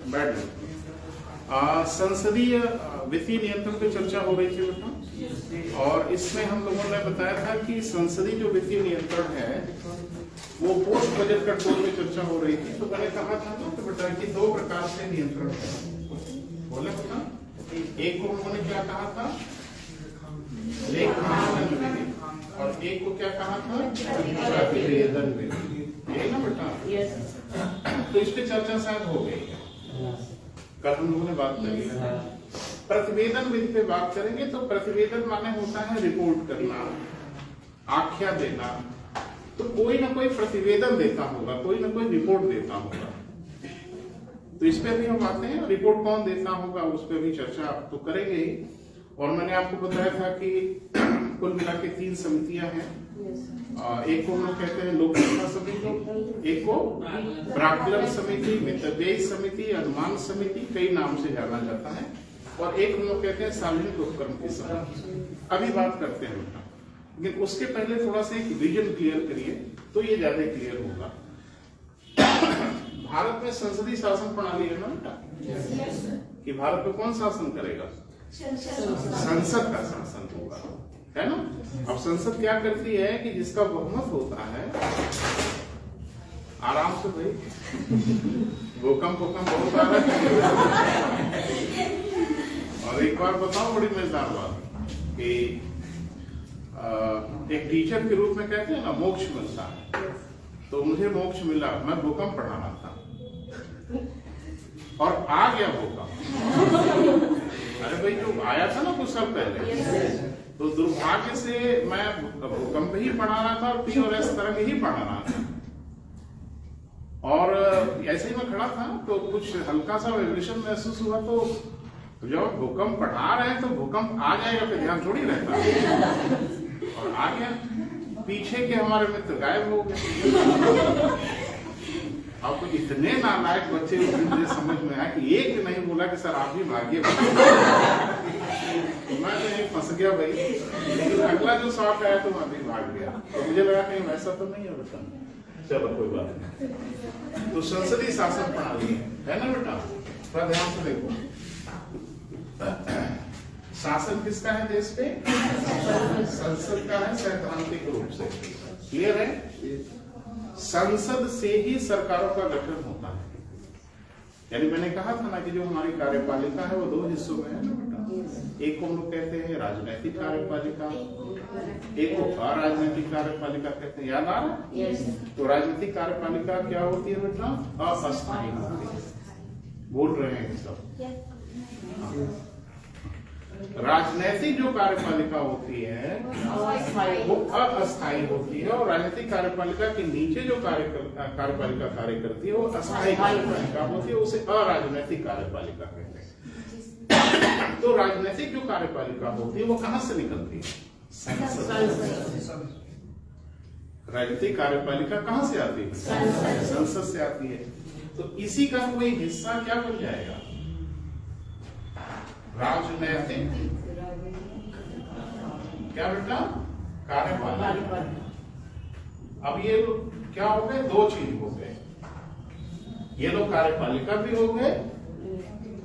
बैठ संसदीय वित्तीय नियंत्रण पे चर्चा हो रही थी बेटा, और इसमें हम लोगों ने बताया था कि संसदीय जो वित्तीय नियंत्रण है वो पोस्ट बजट कंट्रोल पे चर्चा हो रही थी। तो मैंने कहा था ना तो बेटा कि दो प्रकार से नियंत्रण है, बोले बेटा। एक को उन्होंने क्या कहा था, लेखांकन विधि, और एक को क्या कहा था, प्रतिवेदन विधि, यही ना बेटा। तो इस पे चर्चा शायद हो गई है, कल हम लोगों ने बात करी है। प्रतिवेदन विधि पे बात करेंगे। तो प्रतिवेदन माने होता है रिपोर्ट करना, आख्या देना। तो कोई ना कोई प्रतिवेदन देता होगा, कोई ना कोई रिपोर्ट देता होगा। तो इस पे भी हम आते हैं, रिपोर्ट कौन देता होगा उस पर भी चर्चा तो करेंगे ही। और मैंने आपको बताया था कि कुल मिला के 3 समितियां हैं। एक को हम लोग कहते हैं लोकसभा समिति, एक को प्राक्कलन समिति, मितव्ययी समिति, अनुमान समिति, कई नाम से जाना जाता है, और एक हम लोग कहते हैं सार्वजनिक उपक्रम की समिति। अभी बात करते हैं बेटा, लेकिन उसके पहले थोड़ा सा एक विजन क्लियर करिए तो ये ज्यादा क्लियर होगा। भारत में संसदीय शासन प्रणाली है ना बेटा, कि भारत में कौन शासन करेगा, संसद का शासन होगा, है ना। अब संसद क्या करती है कि जिसका बहुमत होता है, आराम से भाई, भूकंप बहुत आ रहा है। और एक बार बताओ बड़ी मजेदार बात कि एक टीचर के रूप में कहते हैं ना मोक्ष मिलता है, तो मुझे मोक्ष मिला, मैं भूकंप पढ़ा रहा था और आ गया भूकंप। अरे भाई जो आया था ना कुछ साल पहले, तो दुर्भाग्य से मैं भूकंप ही पढ़ा रहा था और पी और एस तरंग ही पढ़ा रहा था, और ऐसे ही मैं खड़ा था तो कुछ हल्का सा वाइब्रेशन महसूस हुआ। तो जब भूकंप पढ़ा रहे हैं तो भूकंप आ जाएगा तो ध्यान थोड़ी रहता है, और आ गया। पीछे के हमारे मित्र गायब हो गए। आपको इतने नालायक बच्चे मुझे समझ में आया कि एक नहीं बोला कि सर आप ही भागिए। मैं तो यही फंस गया भाई, लेकिन अगला जो शॉट आया तो मैं भी भाग गया। तो मुझे लगा कहीं वैसा तो नहीं है बेटा, चलो कोई बात नहीं। तो संसदीय शासन प्रणाली है ना बेटा, थोड़ा ध्यान से देखो। शासन किसका है देश पे, संसद का है सैद्धांतिक रूप से, क्लियर है। संसद से ही सरकारों का गठन होता है। यानी मैंने कहा था ना कि जो हमारी कार्यपालिका है वो 2 हिस्सों में है ना बेटा। एक को हम लोग कहते हैं राजनैतिक कार्यपालिका, एक को अराजनैतिक कार्यपालिका कहते हैं, याद आ रहा है। तो राजनीतिक कार्यपालिका क्या होती है बेटा, अस्थायी होती है। बोल रहे हैं सब। राजनैतिक जो कार्यपालिका होती है वो अस्थायी होती है, और राजनीतिक कार्यपालिका के नीचे जो कार्यपालिका कार्य करती है वो अस्थायी कार्यपालिका होती है, उसे अराजनैतिक कार्यपालिका कहते हैं। तो राजनैतिक जो कार्यपालिका होती है वो कहां से निकलती है, संसद। राजनीतिक कार्यपालिका कहां से आती है, संसद से आती है। तो इसी का कोई हिस्सा क्या बन जाएगा, राजनैतिक क्या बेटा, कार्यपालिका। अब ये क्या हो गए, 2 चीज हो गए, ये लोग कार्यपालिका भी हो गए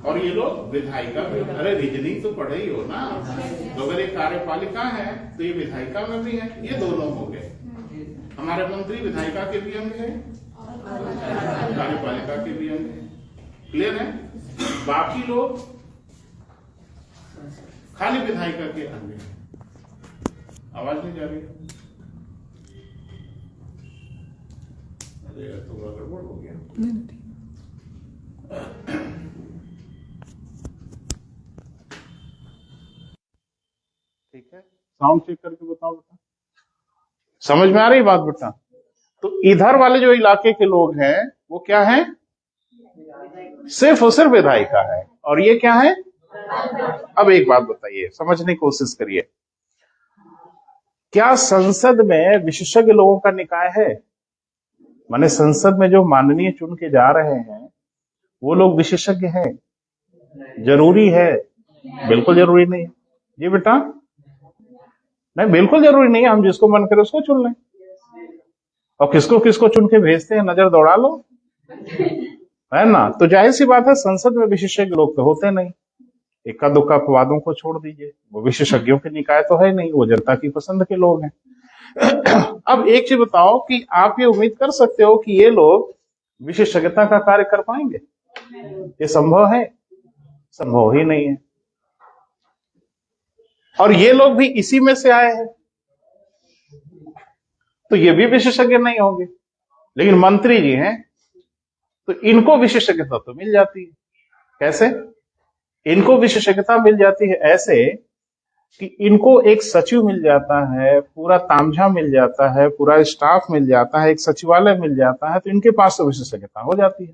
और ये लोग विधायिका भी। अरे रीजनिंग तो पढ़े ही हो ना, तो अगर ये कार्यपालिका है तो ये विधायिका में भी है, ये दोनों हो गए। हमारे मंत्री विधायिका के भी अंग है, कार्यपालिका के भी अंग है, क्लियर है। बाकी लोग खाली विधायिका के अंग है। आवाज नहीं जा रही, अरे थोड़ा गड़बड़ हो गया। ठीक है, साउंड चेक करके बताओ बेटा, समझ में आ रही बात बेटा। तो इधर वाले जो इलाके के लोग हैं वो क्या है, सिर्फ और सिर्फ विधायिका है, और ये क्या है। अब एक बात बताइए, समझने की कोशिश करिए, क्या संसद में विशेषज्ञ लोगों का निकाय है, माने संसद में जो माननीय चुन के जा रहे हैं वो लोग विशेषज्ञ हैं, जरूरी है, बिल्कुल जरूरी नहीं है जी बेटा, नहीं बिल्कुल जरूरी नहीं है। हम जिसको मन करे उसको चुन लें, और किसको किसको चुन के भेजते हैं नजर दौड़ा लो। है ना। तो जाहिर सी बात है संसद में विशेषज्ञ लोग तो होते नहीं, इक्का दुक्का अपवादों को छोड़ दीजिए, वो विशेषज्ञों के निकाय तो है नहीं, वो जनता की पसंद के लोग हैं। अब एक चीज बताओ कि आप ये उम्मीद कर सकते हो कि ये लोग विशेषज्ञता का कार्य कर पाएंगे? ये संभव है? संभव ही नहीं है। और ये लोग भी इसी में से आए हैं, तो ये भी विशेषज्ञ नहीं होंगे। लेकिन मंत्री जी हैं तो इनको विशेषज्ञता तो मिल जाती है। कैसे इनको विशेषज्ञता मिल जाती है? ऐसे कि इनको एक सचिव मिल जाता है, पूरा तामझाम मिल जाता है, पूरा स्टाफ मिल जाता है, एक सचिवालय मिल जाता है, तो इनके पास तो विशेषज्ञता हो जाती है।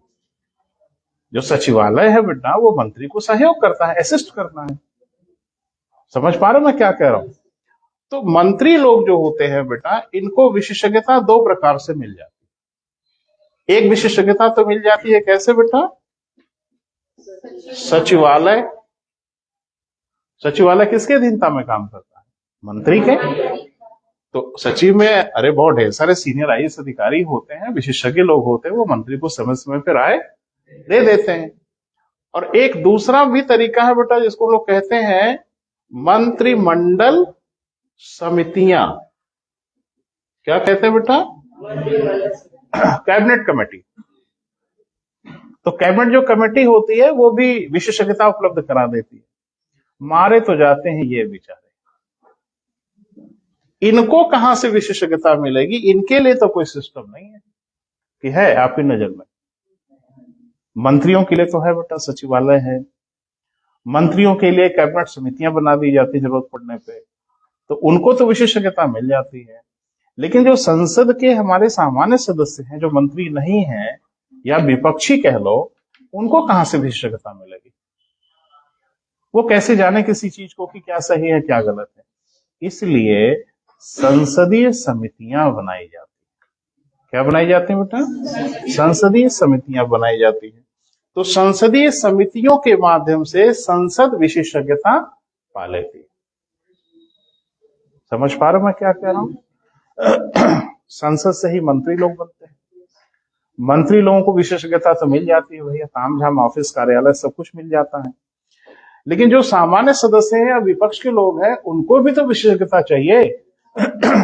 जो सचिवालय है बेटा वो मंत्री को सहयोग करता है, असिस्ट करता है। समझ पा रहे हो मैं क्या कह रहा हूं? तो मंत्री लोग जो होते हैं बेटा, इनको विशेषज्ञता दो प्रकार से मिल जाती है। एक विशेषज्ञता तो मिल जाती है कैसे बेटा? सचिवालय। सचिवालय किसके अधीनता में काम करता है? मंत्री के। तो सचिव में अरे बहुत ढेर सारे सीनियर आईएएस अधिकारी होते हैं, विशेषज्ञ लोग होते हैं, वो मंत्री को समय समय पर राय दे देते हैं। और एक दूसरा भी तरीका है बेटा जिसको लोग कहते हैं मंत्रिमंडल समितियां। क्या कहते हैं बेटा? Cabinet committee. तो कैबिनेट जो कमेटी होती है वो भी विशेषज्ञता उपलब्ध करा देती है। मारे तो जाते हैं ये बेचारे, इनको कहां से विशेषज्ञता मिलेगी? इनके लिए तो कोई सिस्टम नहीं है कि है आपकी नजर में। मंत्रियों के लिए तो है बेटा, सचिवालय है। मंत्रियों के लिए कैबिनेट समितियां बना दी जाती जरूरत पड़ने पे, तो उनको तो विशेषज्ञता मिल जाती है। लेकिन जो संसद के हमारे सामान्य सदस्य हैं, जो मंत्री नहीं हैं या विपक्षी कह लो, उनको कहां से विशेषज्ञता मिलेगी? वो कैसे जाने किसी चीज को कि क्या सही है क्या गलत है? इसलिए संसदीय समितियां बनाई जाती है। क्या बनाई जाती है बेटा? संसदीय समितियां बनाई जाती है। तो संसदीय समितियों के माध्यम से संसद विशेषज्ञता पा लेती है। समझ पा रहे हो मैं क्या कह रहा हूं? संसद से ही मंत्री लोग बनते हैं। मंत्री लोगों को विशेषज्ञता तो मिल जाती है भैया, तामझाम ऑफिस कार्यालय सब कुछ मिल जाता है। लेकिन जो सामान्य सदस्य हैं या विपक्ष के लोग हैं, उनको भी तो विशेषज्ञता चाहिए।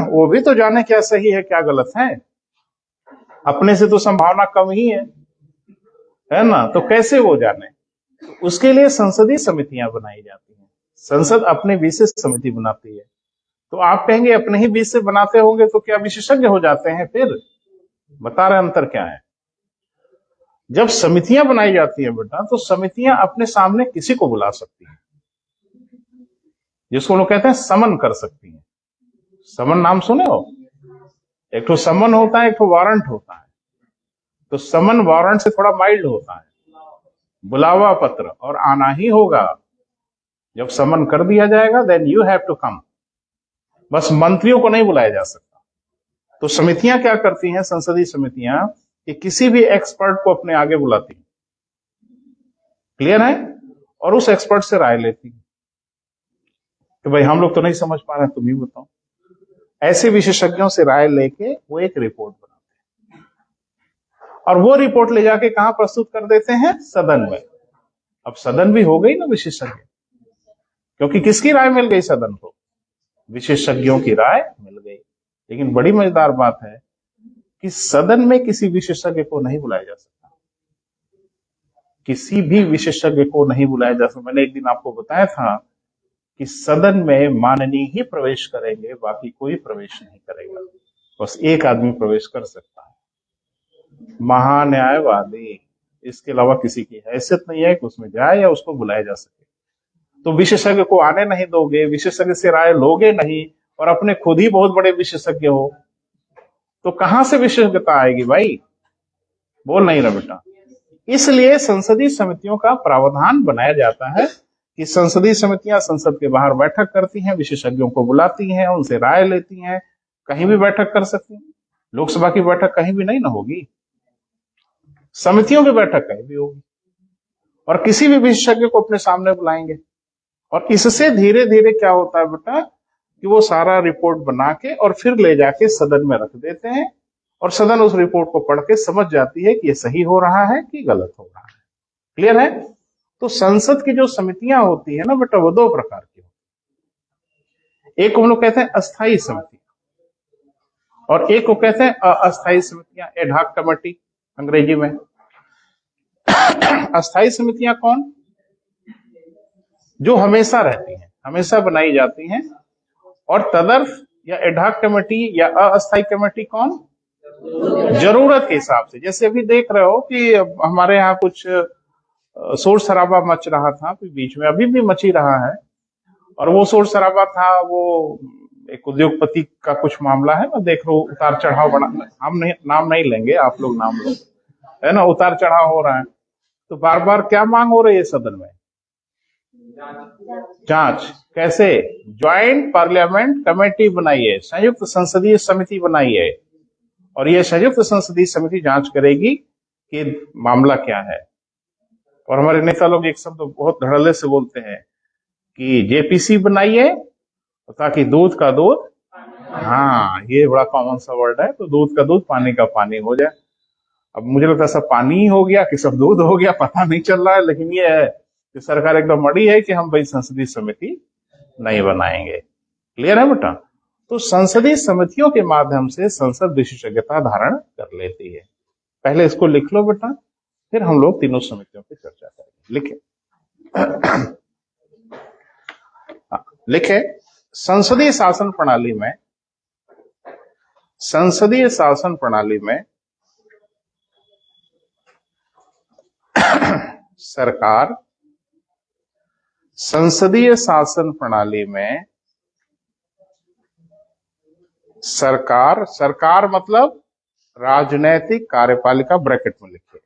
वो भी तो जाने क्या सही है क्या गलत है। अपने से तो संभावना कम ही है ना। तो कैसे वो जाने? उसके लिए संसदीय समितियां बनाई जाती हैं। संसद अपने विशेष समिति बनाती है। तो आप कहेंगे अपने ही बीच से बनाते होंगे तो क्या विशेषज्ञ हो जाते हैं? फिर बता रहे अंतर क्या है। जब समितियां बनाई जाती है बेटा, तो समितियां अपने सामने किसी को बुला सकती हैं, जिसको लोग कहते हैं समन कर सकती हैं। समन नाम सुने हो? एक तो समन होता है, एक तो वारंट होता है। तो समन वारंट से थोड़ा माइल्ड होता है, बुलावा पत्र, और आना ही होगा। जब समन कर दिया जाएगा then you have to come. बस मंत्रियों को नहीं बुलाया जा सकता। तो समितियां क्या करती हैं, संसदीय समितियां, कि किसी भी एक्सपर्ट को अपने आगे बुलाती हैं, क्लियर है, और उस एक्सपर्ट से राय लेती हैं कि भाई हम लोग तो नहीं समझ पा रहे हैं, तुम ही बताओ। ऐसे विशेषज्ञों से राय लेके वो एक रिपोर्ट बनाते हैं, और वो रिपोर्ट ले जाके कहां प्रस्तुत कर देते हैं? सदन में। अब सदन भी हो गई ना विशेषज्ञ, क्योंकि किसकी राय मिल गई सदन को? विशेषज्ञों की राय मिल गई। लेकिन बड़ी मजेदार बात है कि सदन में किसी विशेषज्ञ को नहीं बुलाया जा सकता। किसी भी विशेषज्ञ को नहीं बुलाया जा सकता। मैंने एक दिन आपको बताया था कि सदन में माननीय ही प्रवेश करेंगे, बाकी कोई प्रवेश नहीं करेगा। बस एक आदमी प्रवेश कर सकता है, महान्यायवादी। इसके अलावा किसी की हैसियत नहीं है कि उसमें जाए या उसको बुलाया जा सके। तो विशेषज्ञ को आने नहीं दोगे, विशेषज्ञ से राय लोगे नहीं, और अपने खुद ही बहुत बड़े विशेषज्ञ हो, तो कहां से विशेषज्ञता आएगी भाई? बोल नहीं रहा बेटा। इसलिए संसदीय समितियों का प्रावधान बनाया जाता है कि संसदीय समितियां संसद के बाहर बैठक करती हैं, विशेषज्ञों को बुलाती हैं, उनसे राय लेती हैं। कहीं भी बैठक कर सकती हैं। लोकसभा की बैठक कहीं भी नहीं ना होगी, समितियों की बैठक कहीं भी होगी, और किसी भी विशेषज्ञ को अपने सामने बुलाएंगे। और इससे धीरे धीरे क्या होता है बेटा कि वो सारा रिपोर्ट बना के और फिर ले जाके सदन में रख देते हैं, और सदन उस रिपोर्ट को पढ़ के समझ जाती है कि ये सही हो रहा है कि गलत हो रहा है। क्लियर है? तो संसद की जो समितियां होती है ना बेटा, वो दो प्रकार की होती है। एक हम लोग कहते हैं अस्थायी समिति, और एक को कहते हैं अस्थायी समितियां, एडहॉक कमेटी अंग्रेजी में। अस्थायी समितियां कौन? जो हमेशा रहती हैं, हमेशा बनाई जाती हैं। और तदर्थ या एडहॉक कमेटी या अस्थायी कमेटी कौन? जरूरत के हिसाब से। जैसे अभी देख रहे हो कि हमारे यहाँ कुछ शोर शराबा मच रहा था बीच में, अभी भी मच ही रहा है। और वो शोर शराबा था, वो एक उद्योगपति का कुछ मामला है। मैं देख रहा हूँ उतार चढ़ाव बड़ा, हम नहीं, नाम नहीं लेंगे, आप लोग नाम लो, है ना। उतार चढ़ाव हो रहा है, तो बार बार क्या मांग हो रही है सदन में? जांच। कैसे? ज्वाइंट पार्लियामेंट कमेटी बनाइए, संयुक्त संसदीय समिति बनाइए, और ये संयुक्त संसदीय समिति जांच करेगी कि मामला क्या है। और हमारे नेता लोग एक शब्द बहुत धड़ल्ले से बोलते हैं कि जेपीसी बनाइए ताकि दूध का दूध, हाँ ये बड़ा कॉमन सा वर्ड है, तो दूध का दूध पानी का पानी हो जाए। अब मुझे लगता है सब पानी ही हो गया कि सब दूध हो गया, पता नहीं चल रहा है। लेकिन ये है कि सरकार एकदम अड़ी है कि हम भाई संसदीय समिति नहीं बनाएंगे। क्लियर है बेटा? तो संसदीय समितियों के माध्यम से संसद विशेषज्ञता धारण कर लेती है। पहले इसको लिख लो बेटा, फिर हम लोग तीनों समितियों की चर्चा करेंगे। लिखे लिखे संसदीय शासन प्रणाली में, संसदीय शासन प्रणाली में सरकार, संसदीय शासन प्रणाली में सरकार, सरकार मतलब राजनैतिक कार्यपालिका, ब्रैकेट में लिखिए।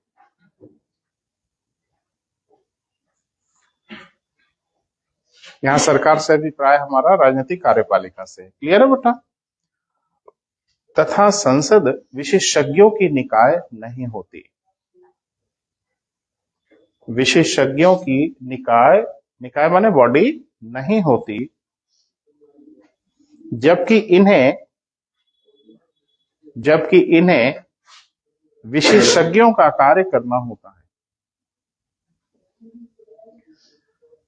यहां सरकार से अभिप्राय हमारा राजनीतिक कार्यपालिका से। क्लियर है बेटा? तथा संसद विशेषज्ञों की निकाय नहीं होती। विशेषज्ञों की निकाय, निकाय माने बॉडी, नहीं होती, जबकि इन्हें विशेषज्ञों का कार्य करना होता है।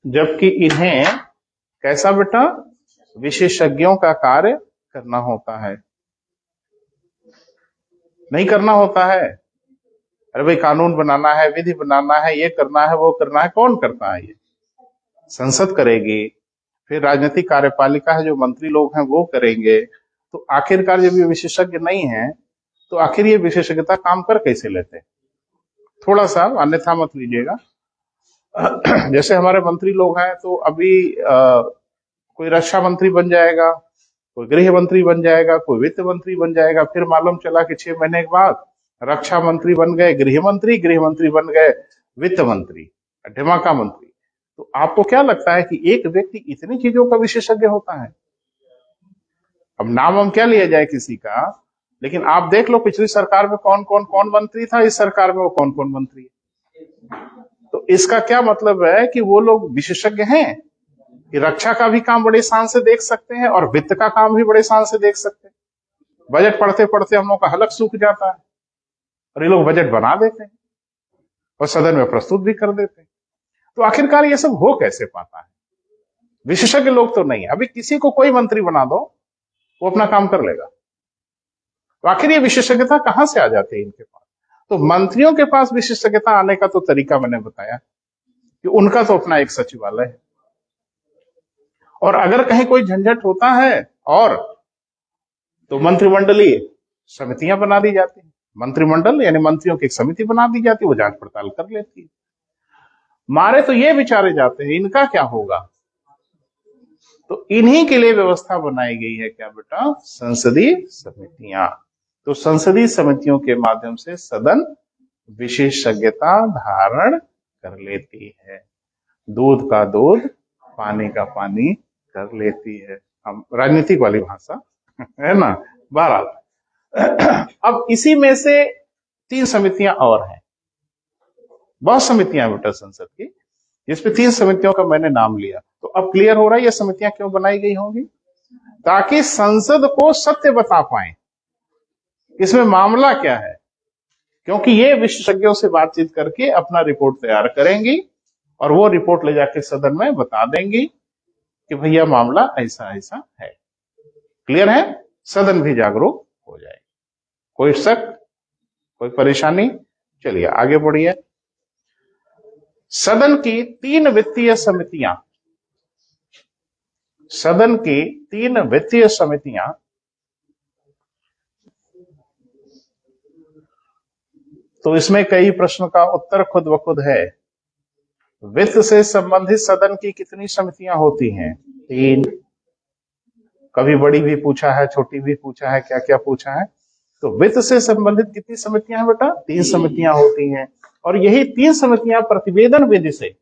जबकि इन्हें कैसा बेटा? विशेषज्ञों का कार्य करना होता है। नहीं करना होता है? अरे भाई कानून बनाना है, विधि बनाना है, ये करना है, वो करना है, कौन करता है? ये संसद करेगी। फिर राजनीतिक कार्यपालिका है, जो मंत्री लोग हैं वो करेंगे। तो आखिरकार जब ये विशेषज्ञ नहीं है तो आखिर ये विशेषज्ञता काम कर कैसे लेते? थोड़ा सा अन्यथा मत लीजिएगा। जैसे हमारे मंत्री लोग हैं, तो अभी कोई रक्षा मंत्री बन जाएगा, कोई गृह मंत्री बन जाएगा, कोई वित्त मंत्री बन जाएगा। फिर मालूम चला कि 6 महीने के बाद रक्षा मंत्री बन गए गृह मंत्री बन गए वित्त मंत्री, ढिमाका मंत्री। तो आपको क्या लगता है कि एक व्यक्ति इतनी चीजों का विशेषज्ञ होता है? अब नाम हम क्या लिया जाए किसी का, लेकिन आप देख लो पिछली सरकार में कौन मंत्री था, इस सरकार में वो कौन मंत्री है। तो इसका क्या मतलब है कि वो लोग विशेषज्ञ हैं कि रक्षा का भी काम बड़े शान से देख सकते हैं और वित्त का काम भी बड़े शान से देख सकते हैं। बजट पढ़ते पढ़ते हम लोग का हलक सूख जाता है और ये लोग बजट बना देते हैं और सदन में प्रस्तुत भी कर देते हैं। तो आखिरकार ये सब हो कैसे पाता है? विशेषज्ञ लोग तो नहीं। अभी किसी को कोई मंत्री बना दो, वो अपना काम कर लेगा। तो आखिर ये विशेषज्ञता कहां से आ जाती है इनके पास? तो मंत्रियों के पास विशेषज्ञता आने का तो तरीका मैंने बताया कि उनका तो अपना एक सचिवालय है, और अगर कहीं कोई झंझट होता है और तो मंत्रिमंडलीय समितियां बना दी जाती है। मंत्रिमंडल यानी मंत्रियों की एक समिति बना दी जाती है, वो जांच पड़ताल कर लेती है। मारे तो ये विचारे जाते हैं इनका क्या होगा, तो इन्हीं के लिए व्यवस्था बनाई गई है क्या बेटा? संसदीय समितियां। तो संसदीय समितियों के माध्यम से सदन विशेषज्ञता धारण कर लेती है, दूध का दूध, पानी का पानी कर लेती है। हम राजनीतिक वाली भाषा है ना। बहरहाल अब इसी में से 3 समितियां और हैं। बहुत समितियां बेटा संसद की, जिसपे 3 समितियों का मैंने नाम लिया। तो अब क्लियर हो रहा है ये समितियां क्यों बनाई गई होंगी? ताकि संसद को सत्य बता पाए। इसमें मामला क्या है, क्योंकि ये विशेषज्ञों से बातचीत करके अपना रिपोर्ट तैयार करेंगी और वो रिपोर्ट ले जाके सदन में बता देंगी कि भैया मामला ऐसा ऐसा है। क्लियर है? सदन भी जागरूक हो जाए। कोई शक, कोई परेशानी? चलिए आगे बढ़िए। सदन की 3 वित्तीय समितियां, सदन की 3 वित्तीय समितियां तो इसमें कई प्रश्न का उत्तर खुद ब खुद है। वित्त से संबंधित सदन की कितनी समितियां होती हैं? 3। कभी बड़ी भी पूछा है, छोटी भी पूछा है, क्या क्या पूछा है। तो वित्त से संबंधित कितनी समितियां हैं बेटा? 3 समितियां होती हैं। और यही 3 समितियां प्रतिवेदन विधि से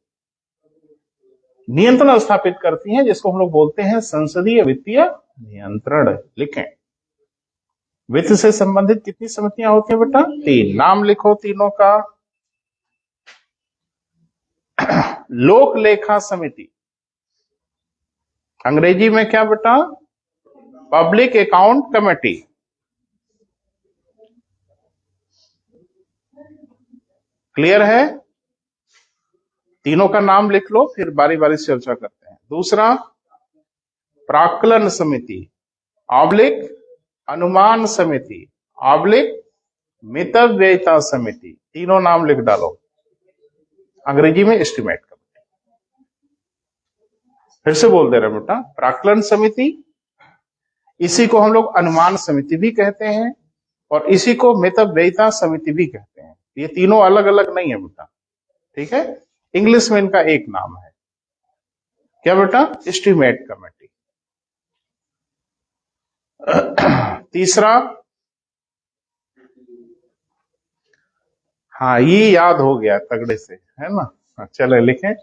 नियंत्रण स्थापित करती हैं, जिसको हम लोग बोलते हैं संसदीय वित्तीय नियंत्रण। लिखें, वित्त से संबंधित कितनी समितियां होती हैं बेटा? 3। नाम लिखो तीनों का। लोक लेखा समिति, अंग्रेजी में क्या बेटा? Public account committee. क्लियर है? तीनों का नाम लिख लो, फिर बारी बारी से चर्चा करते हैं। दूसरा, प्राक्कलन समिति, ऑब्लिक अनुमान समिति, ऑब्लिक मितव्ययिता समिति। तीनों नाम लिख डालो। अंग्रेजी में एस्टिमेट कमेटी। फिर से बोल दे रहे बेटा, प्राक्कलन समिति, इसी को हम लोग अनुमान समिति भी कहते हैं और इसी को मितव्ययिता समिति भी कहते हैं। ये तीनों अलग अलग नहीं है बेटा, ठीक है? इंग्लिश में इनका एक नाम है, क्या बेटा? Estimate committee. तीसरा, हाँ ये याद हो गया तगड़े से, है ना? चले लिखें,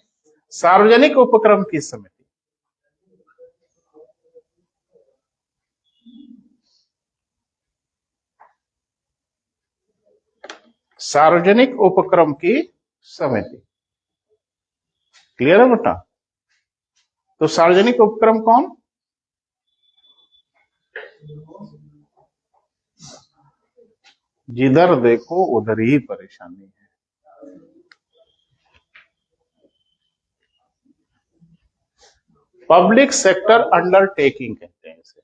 सार्वजनिक उपक्रम की समिति। सार्वजनिक उपक्रम की समिति। क्लियर है बेटा? तो सार्वजनिक उपक्रम कौन? जिधर देखो उधर ही परेशानी है। पब्लिक सेक्टर अंडरटेकिंग कहते हैं इसे।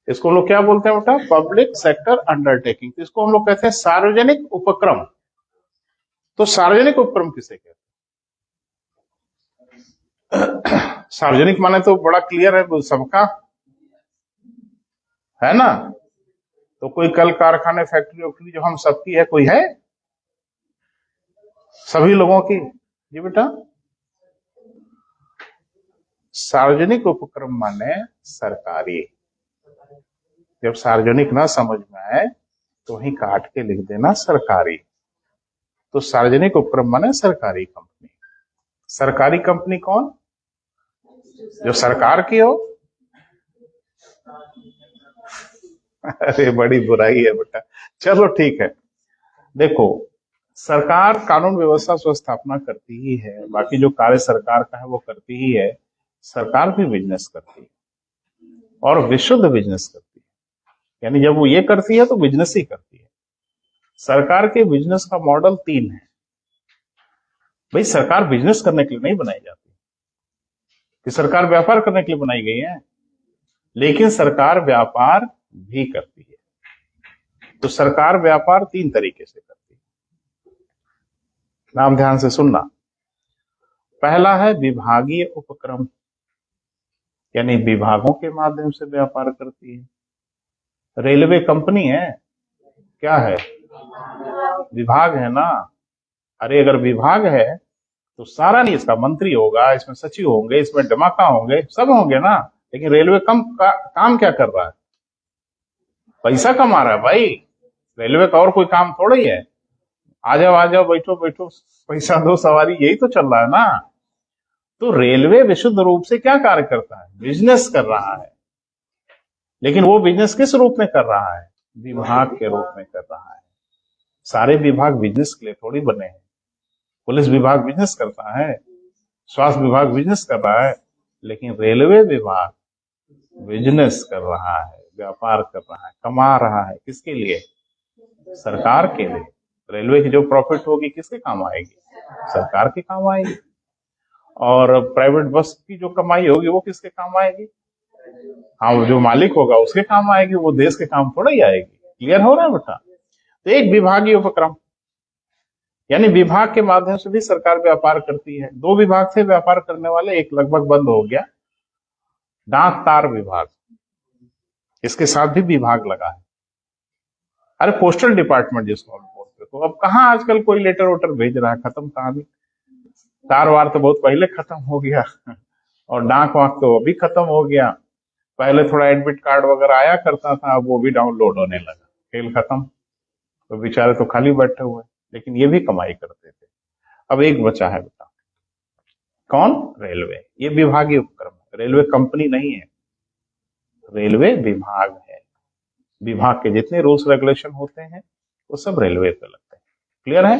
इसको हम लोग क्या बोलते हैं बेटा? Public sector undertaking. इसको हम लोग कहते हैं सार्वजनिक उपक्रम। तो सार्वजनिक उपक्रम किसे कहते हैं? सार्वजनिक माने तो बड़ा क्लियर है, सबका, है ना? तो कोई कल कारखाने फैक्ट्री वैक्ट्री जो हम सबकी है, कोई है? सभी लोगों की। जी बेटा, सार्वजनिक उपक्रम माने सरकारी। जब सार्वजनिक ना समझ में आए तो वहीं काट के लिख देना सरकारी। तो सार्वजनिक उपक्रम माने सरकारी कंपनी। सरकारी कंपनी कौन? जो सरकार की हो। अरे बड़ी बुराई है बेटा। चलो ठीक है, देखो सरकार कानून व्यवस्था स्थापना करती ही है, बाकी जो कार्य सरकार का है वो करती ही है। सरकार भी बिजनेस करती है और विशुद्ध बिजनेस करती है, यानी जब वो ये करती है तो बिजनेस ही करती है। सरकार के बिजनेस का मॉडल 3 है। भाई सरकार बिजनेस करने के लिए नहीं बनाई जाती कि सरकार व्यापार करने के लिए बनाई गई है, लेकिन सरकार व्यापार भी करती है। तो सरकार व्यापार 3 तरीके से करती है। नाम ध्यान से सुनना। पहला है विभागीय उपक्रम, यानी विभागों के माध्यम से व्यापार करती है। रेलवे कंपनी है, क्या है? विभाग है ना। अरे अगर विभाग है तो सारा नहीं, इसका मंत्री होगा, इसमें सचिव होंगे, इसमें डमाका होंगे, सब होंगे ना। लेकिन रेलवे काम क्या कर रहा है? पैसा कमा रहा है भाई। रेलवे का और कोई काम थोड़ा ही है। आ जाओ बैठो बैठो, पैसा दो सवारी, यही तो चल रहा है ना। तो रेलवे विशुद्ध रूप से क्या कार्य करता है? बिजनेस कर रहा है। लेकिन वो बिजनेस किस रूप में कर रहा है? विभाग के रूप में कर रहा है। सारे विभाग बिजनेस के लिए थोड़ी बने हैं। पुलिस विभाग बिजनेस करता है, स्वास्थ्य विभाग बिजनेस कर रहा है, लेकिन रेलवे विभाग बिजनेस कर रहा है। व्यापार कर रहा है, कमा रहा है, किसके लिए? सरकार के लिए। रेलवे की जो प्रॉफिट होगी किसके काम आएगी? सरकार के काम आएगी। और प्राइवेट बस की जो कमाई होगी वो किसके काम आएगी? हाँ, वो जो मालिक होगा उसके काम आएगी, वो देश के काम थोड़ा ही आएगी। क्लियर हो रहा है बेटा? तो एक विभागीय उपक्रम, यानी विभाग के माध्यम से भी सरकार व्यापार करती है। दो विभाग थे व्यापार करने वाले, एक लगभग बंद हो गया, डाक तार विभाग, इसके साथ भी विभाग लगा है। अरे पोस्टल डिपार्टमेंट जिसको हम बोलते, तो अब कहाँ आजकल कोई लेटर वोटर भेज रहा है, खत्म कहानी। तार वार तो बहुत पहले खत्म हो गया और डाक वाक तो अभी खत्म हो गया। पहले थोड़ा एडमिट कार्ड वगैरह आया करता था, अब वो भी डाउनलोड होने लगा, खेल खत्म। तो बेचारे तो खाली बैठे हुए, लेकिन ये भी कमाई करते थे। अब एक बचा है बेटा, कौन? रेलवे। ये विभागीय उपक्रम है, रेलवे कंपनी नहीं है, रेलवे विभाग है। विभाग के जितने रूल्स रेगुलेशन होते हैं वो सब रेलवे पे लगते हैं। क्लियर है?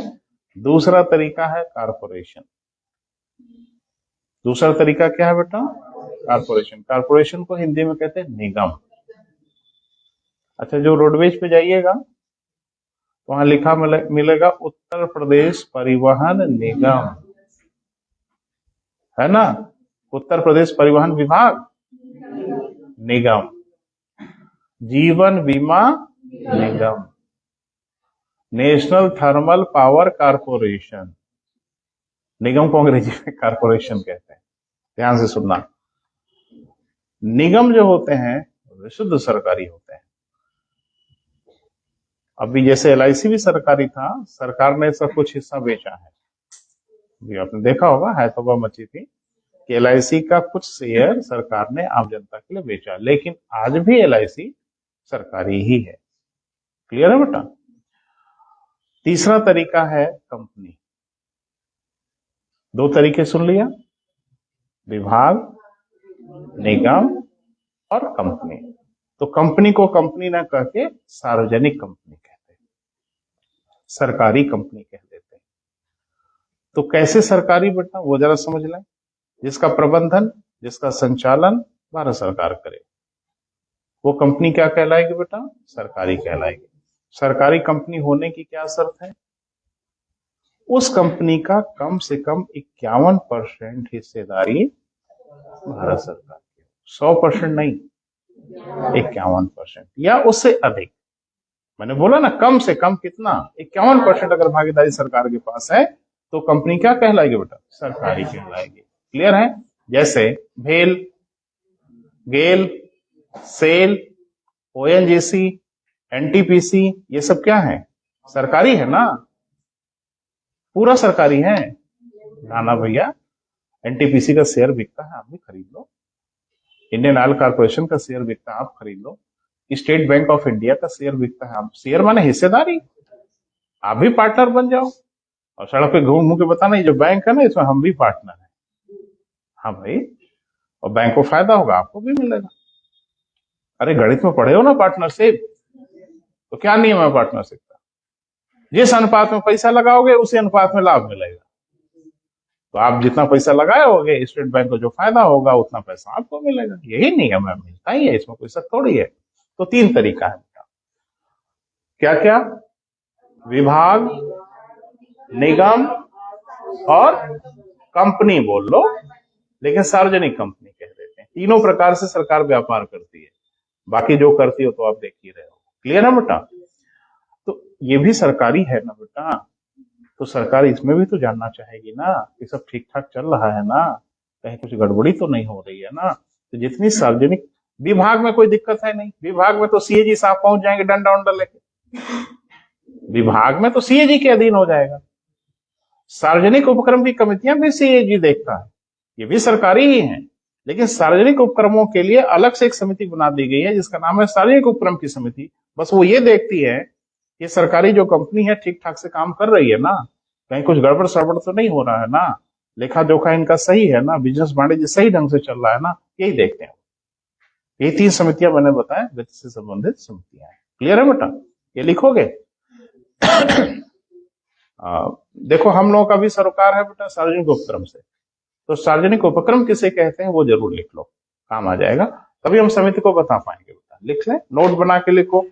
दूसरा तरीका है कारपोरेशन। दूसरा तरीका क्या है बेटा? कारपोरेशन। कारपोरेशन को हिंदी में कहते हैं निगम। अच्छा, जो रोडवेज पे जाइएगा वहां लिखा मिलेगा उत्तर प्रदेश परिवहन निगम, है ना? उत्तर प्रदेश परिवहन विभाग निगम, जीवन बीमा निगम, नेशनल थर्मल पावर कारपोरेशन। निगम को अंग्रेजी में कारपोरेशन कहते हैं। ध्यान से सुनना, निगम जो होते हैं विशुद्ध सरकारी होते हैं। अभी जैसे LIC भी सरकारी था, सरकार ने इसका कुछ हिस्सा बेचा है। भी आपने देखा होगा, है तो मची थी कि LIC का कुछ शेयर सरकार ने आम जनता के लिए बेचा, लेकिन आज भी LIC सरकारी ही है। क्लियर है बेटा? तीसरा तरीका है कंपनी। दो तरीके सुन लिया, विभाग, निगम और कंपनी। तो कंपनी को कंपनी ना कह के सार्वजनिक कंपनी कहते हैं, सरकारी कंपनी कह देते हैं। तो कैसे सरकारी बेटा, वो जरा समझ लें। जिसका प्रबंधन, जिसका संचालन भारत सरकार करे, वो कंपनी क्या कहलाएगी बेटा? सरकारी कहलाएगी। सरकारी कंपनी होने की क्या शर्त है? उस कंपनी का कम से कम 51% हिस्सेदारी भारत सरकार की, 100% नहीं, 51% या उससे अधिक। मैंने बोला ना, कम से कम कितना? 51% अगर भागीदारी सरकार के पास है तो कंपनी क्या कहलाएगी बेटा? सरकारी कहलाएगी। क्लियर है? जैसे भेल, गेल, सेल, ONGC, NTPC, ये सब क्या है? सरकारी है ना, पूरा सरकारी है। नाना भैया, NTPC का शेयर बिकता है, आप भी खरीद लो। इंडियन ऑयल कॉर्पोरेशन का शेयर बिकता है, आप खरीद लो। स्टेट बैंक ऑफ इंडिया का शेयर बिकता है, आप, शेयर माने हिस्सेदारी, आप भी पार्टनर बन जाओ और सड़क पे घूम घूम के बताना ये जो बैंक है ना, इसमें हम भी पार्टनर हैं। हाँ भाई, और बैंक को फायदा होगा, आपको भी मिलेगा। अरे गणित में पढ़े हो ना पार्टनरशिप, तो क्या नियम है पार्टनरशिप का? जिस अनुपात में पैसा लगाओगे उसी अनुपात में लाभ मिलेगा। तो आप जितना पैसा लगाए होगे, स्टेट बैंक को जो फायदा होगा उतना पैसा आपको मिलेगा। यही नियम है, मिलता ही है, इसमें कोई शक थोड़ी है। तो तीन तरीका है बेटा, क्या क्या? विभाग, निगम और कंपनी बोल लो, लेकिन सार्वजनिक कंपनी कह देते हैं। तीनों प्रकार से सरकार व्यापार करती है, बाकी जो करती हो तो आप देख ही रहे हो। क्लियर है बेटा? तो ये भी सरकारी है ना बेटा, तो सरकार इसमें भी तो जानना चाहेगी ना कि सब ठीक ठाक चल रहा है ना, कहीं कुछ गड़बड़ी तो नहीं हो रही है ना। तो जितनी सार्वजनिक, विभाग में कोई दिक्कत है नहीं, विभाग में तो CAG साहब पहुंच जाएंगे डंडा उंडा लेके, विभाग में तो CAG के अधीन हो जाएगा। सार्वजनिक उपक्रम की कमेटियां भी CAG देखता है, ये भी सरकारी ही है, लेकिन सार्वजनिक उपक्रमों के लिए अलग से एक समिति बना दी गई है जिसका नाम है सार्वजनिक उपक्रम की समिति। बस वो ये देखती है कि सरकारी जो कंपनी है ठीक ठाक से काम कर रही है ना, कहीं कुछ गड़बड़ सड़बड़ तो नहीं हो रहा है ना, लेखा जोखा इनका सही है ना, बिजनेस वाणिज्य सही ढंग से चल रहा है ना, यही देखते हैं। ये तीन समितियां मैंने बताया, वित्त से संबंधित समितियां हैं। क्लियर है बेटा? ये लिखोगे? देखो, हम लोगों का भी सरोकार है बेटा सार्वजनिक उपक्रम से, तो सार्वजनिक उपक्रम किसे कहते हैं वो जरूर लिख लो, काम आ जाएगा, तभी हम समिति को बता पाएंगे बेटा। लिख लें, नोट बना के लिखो।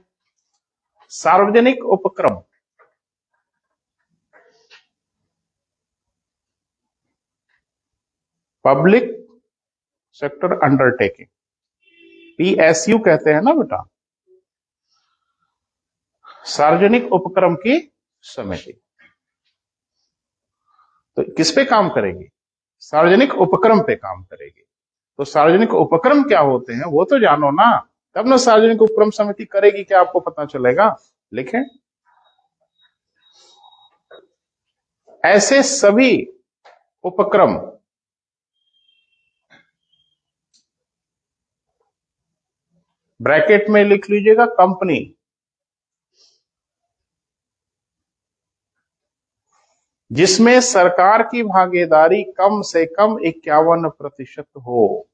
सार्वजनिक उपक्रम, पब्लिक सेक्टर अंडरटेकिंग, PSU कहते हैं ना बेटा, सार्वजनिक उपक्रम की समिति। तो किस पे काम करेगी? सार्वजनिक उपक्रम पे काम करेगी। तो सार्वजनिक उपक्रम क्या होते हैं वो तो जानो ना, तब ना सार्वजनिक उपक्रम समिति करेगी क्या, आपको पता चलेगा। लिखें, ऐसे सभी उपक्रम ब्रैकेट में लिख लीजिएगा कंपनी जिसमें सरकार की भागीदारी कम से कम 51% हो,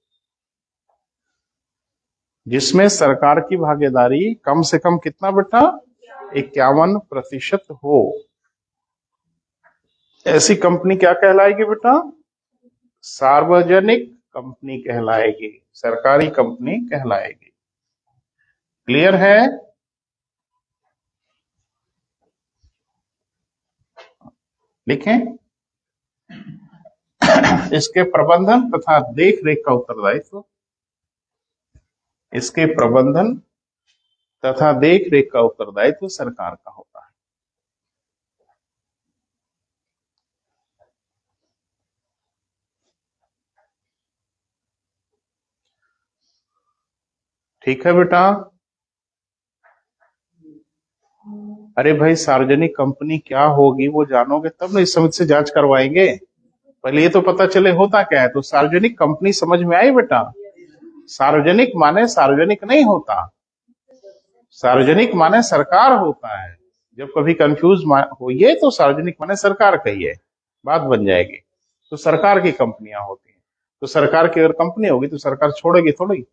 जिसमें सरकार की भागीदारी कम से कम कितना बेटा, 51% हो, ऐसी कंपनी क्या कहलाएगी बेटा? सार्वजनिक कंपनी कहलाएगी, सरकारी कंपनी कहलाएगी। क्लियर है? लिखें, इसके प्रबंधन तथा देख रेख का उत्तरदायित्व, इसके प्रबंधन तथा देख रेख का उत्तरदायित्व सरकार का होता है। ठीक है बेटा? अरे भाई, सार्वजनिक कंपनी क्या होगी वो जानोगे तब ना इस समिति से जांच करवाएंगे। पहले ये तो पता चले होता क्या है। तो सार्वजनिक कंपनी समझ में आई बेटा? सार्वजनिक माने सार्वजनिक नहीं होता, सार्वजनिक माने सरकार होता है। जब कभी कंफ्यूज होइए तो सार्वजनिक माने सरकार कहिए, बात बन जाएगी। तो सरकार की कंपनियां होती हैं। तो सरकार की अगर कंपनी होगी तो सरकार छोड़ेगी थोड़ी,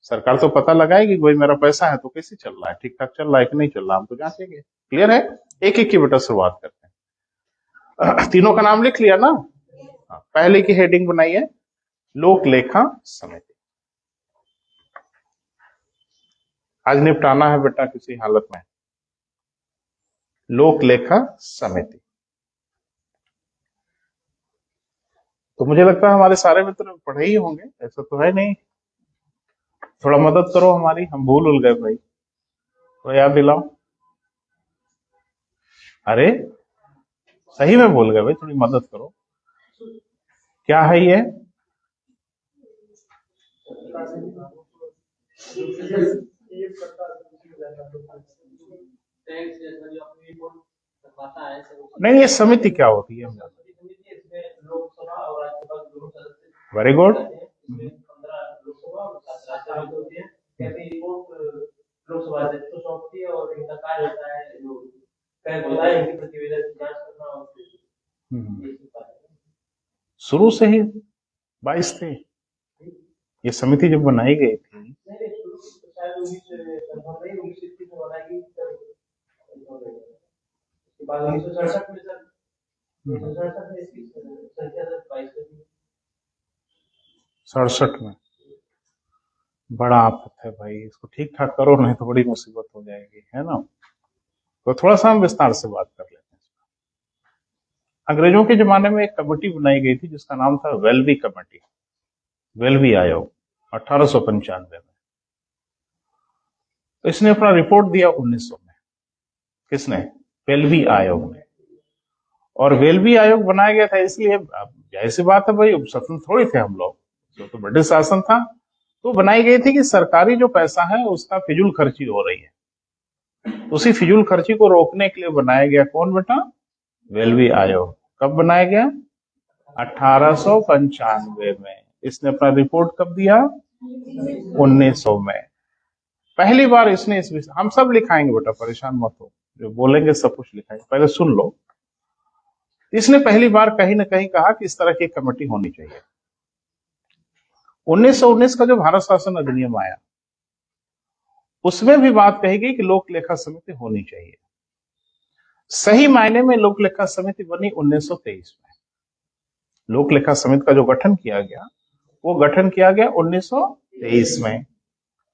सरकार तो पता लगाएगी कि भाई मेरा पैसा है तो कैसे चल रहा है, ठीक ठाक चल रहा है कि नहीं चल रहा, हम तो जांचेंगे। क्लियर है? एक एक की बेटा शुरुआत करते हैं। तीनों का नाम लिख लिया ना? पहले की हेडिंग बनाई है लोक लेखा समिति। आज निपटाना है बेटा किसी हालत में लोक लेखा समिति। तो मुझे लगता है हमारे सारे मित्र पढ़े ही होंगे, ऐसा तो है नहीं। थोड़ा मदद करो हमारी, हम भूल गए भाई, तो याद दिलाओ। अरे सही में भूल गए भाई, थोड़ी मदद करो। क्या है ये? नहीं, ये समिति क्या होती है? Very good. शुरू से ही 22 थे। ये समिति जब बनाई गई थी सड़सठ में। बड़ा आफत है भाई, इसको ठीक ठाक करो नहीं तो बड़ी मुसीबत हो जाएगी, है ना? तो थोड़ा सा हम विस्तार से बात कर लेते हैं। अंग्रेजों के जमाने में एक कमेटी बनाई गई थी जिसका नाम था वेल्बी कमेटी, वेल्बी आयोग, 1895 में। तो इसने अपना रिपोर्ट दिया 1900 में। किसने? वेल्बी आयोग ने। और वेल्बी आयोग बनाया गया था इसलिए, ऐसी बात है भाई, स्वतंत्र थोड़ी थे हम लोग, तो ब्रिटिश शासन था। तो बनाई गई थी कि सरकारी जो पैसा है उसका फिजूल खर्ची हो रही है, उसी फिजूल खर्ची को रोकने के लिए बनाया गया कौन बेटा? वेल्बी आयोग। कब बनाया गया? 1895 में। इसने अपना रिपोर्ट कब दिया? 1900 में। पहली बार इसने इस विषय, हम सब लिखाएंगे बेटा, परेशान मत हो, जो बोलेंगे सब कुछ लिखाएंगे, पहले सुन लो। इसने पहली बार कहीं ना कहीं कहा कि इस तरह की कमेटी होनी चाहिए। 1919 का जो भारत शासन अधिनियम आया उसमें भी बात कही गई कि लोक लेखा समिति होनी चाहिए। सही मायने में लोक लेखा समिति बनी 1923 में। लोक लेखा समिति का जो गठन किया गया वो गठन किया गया 1923 में।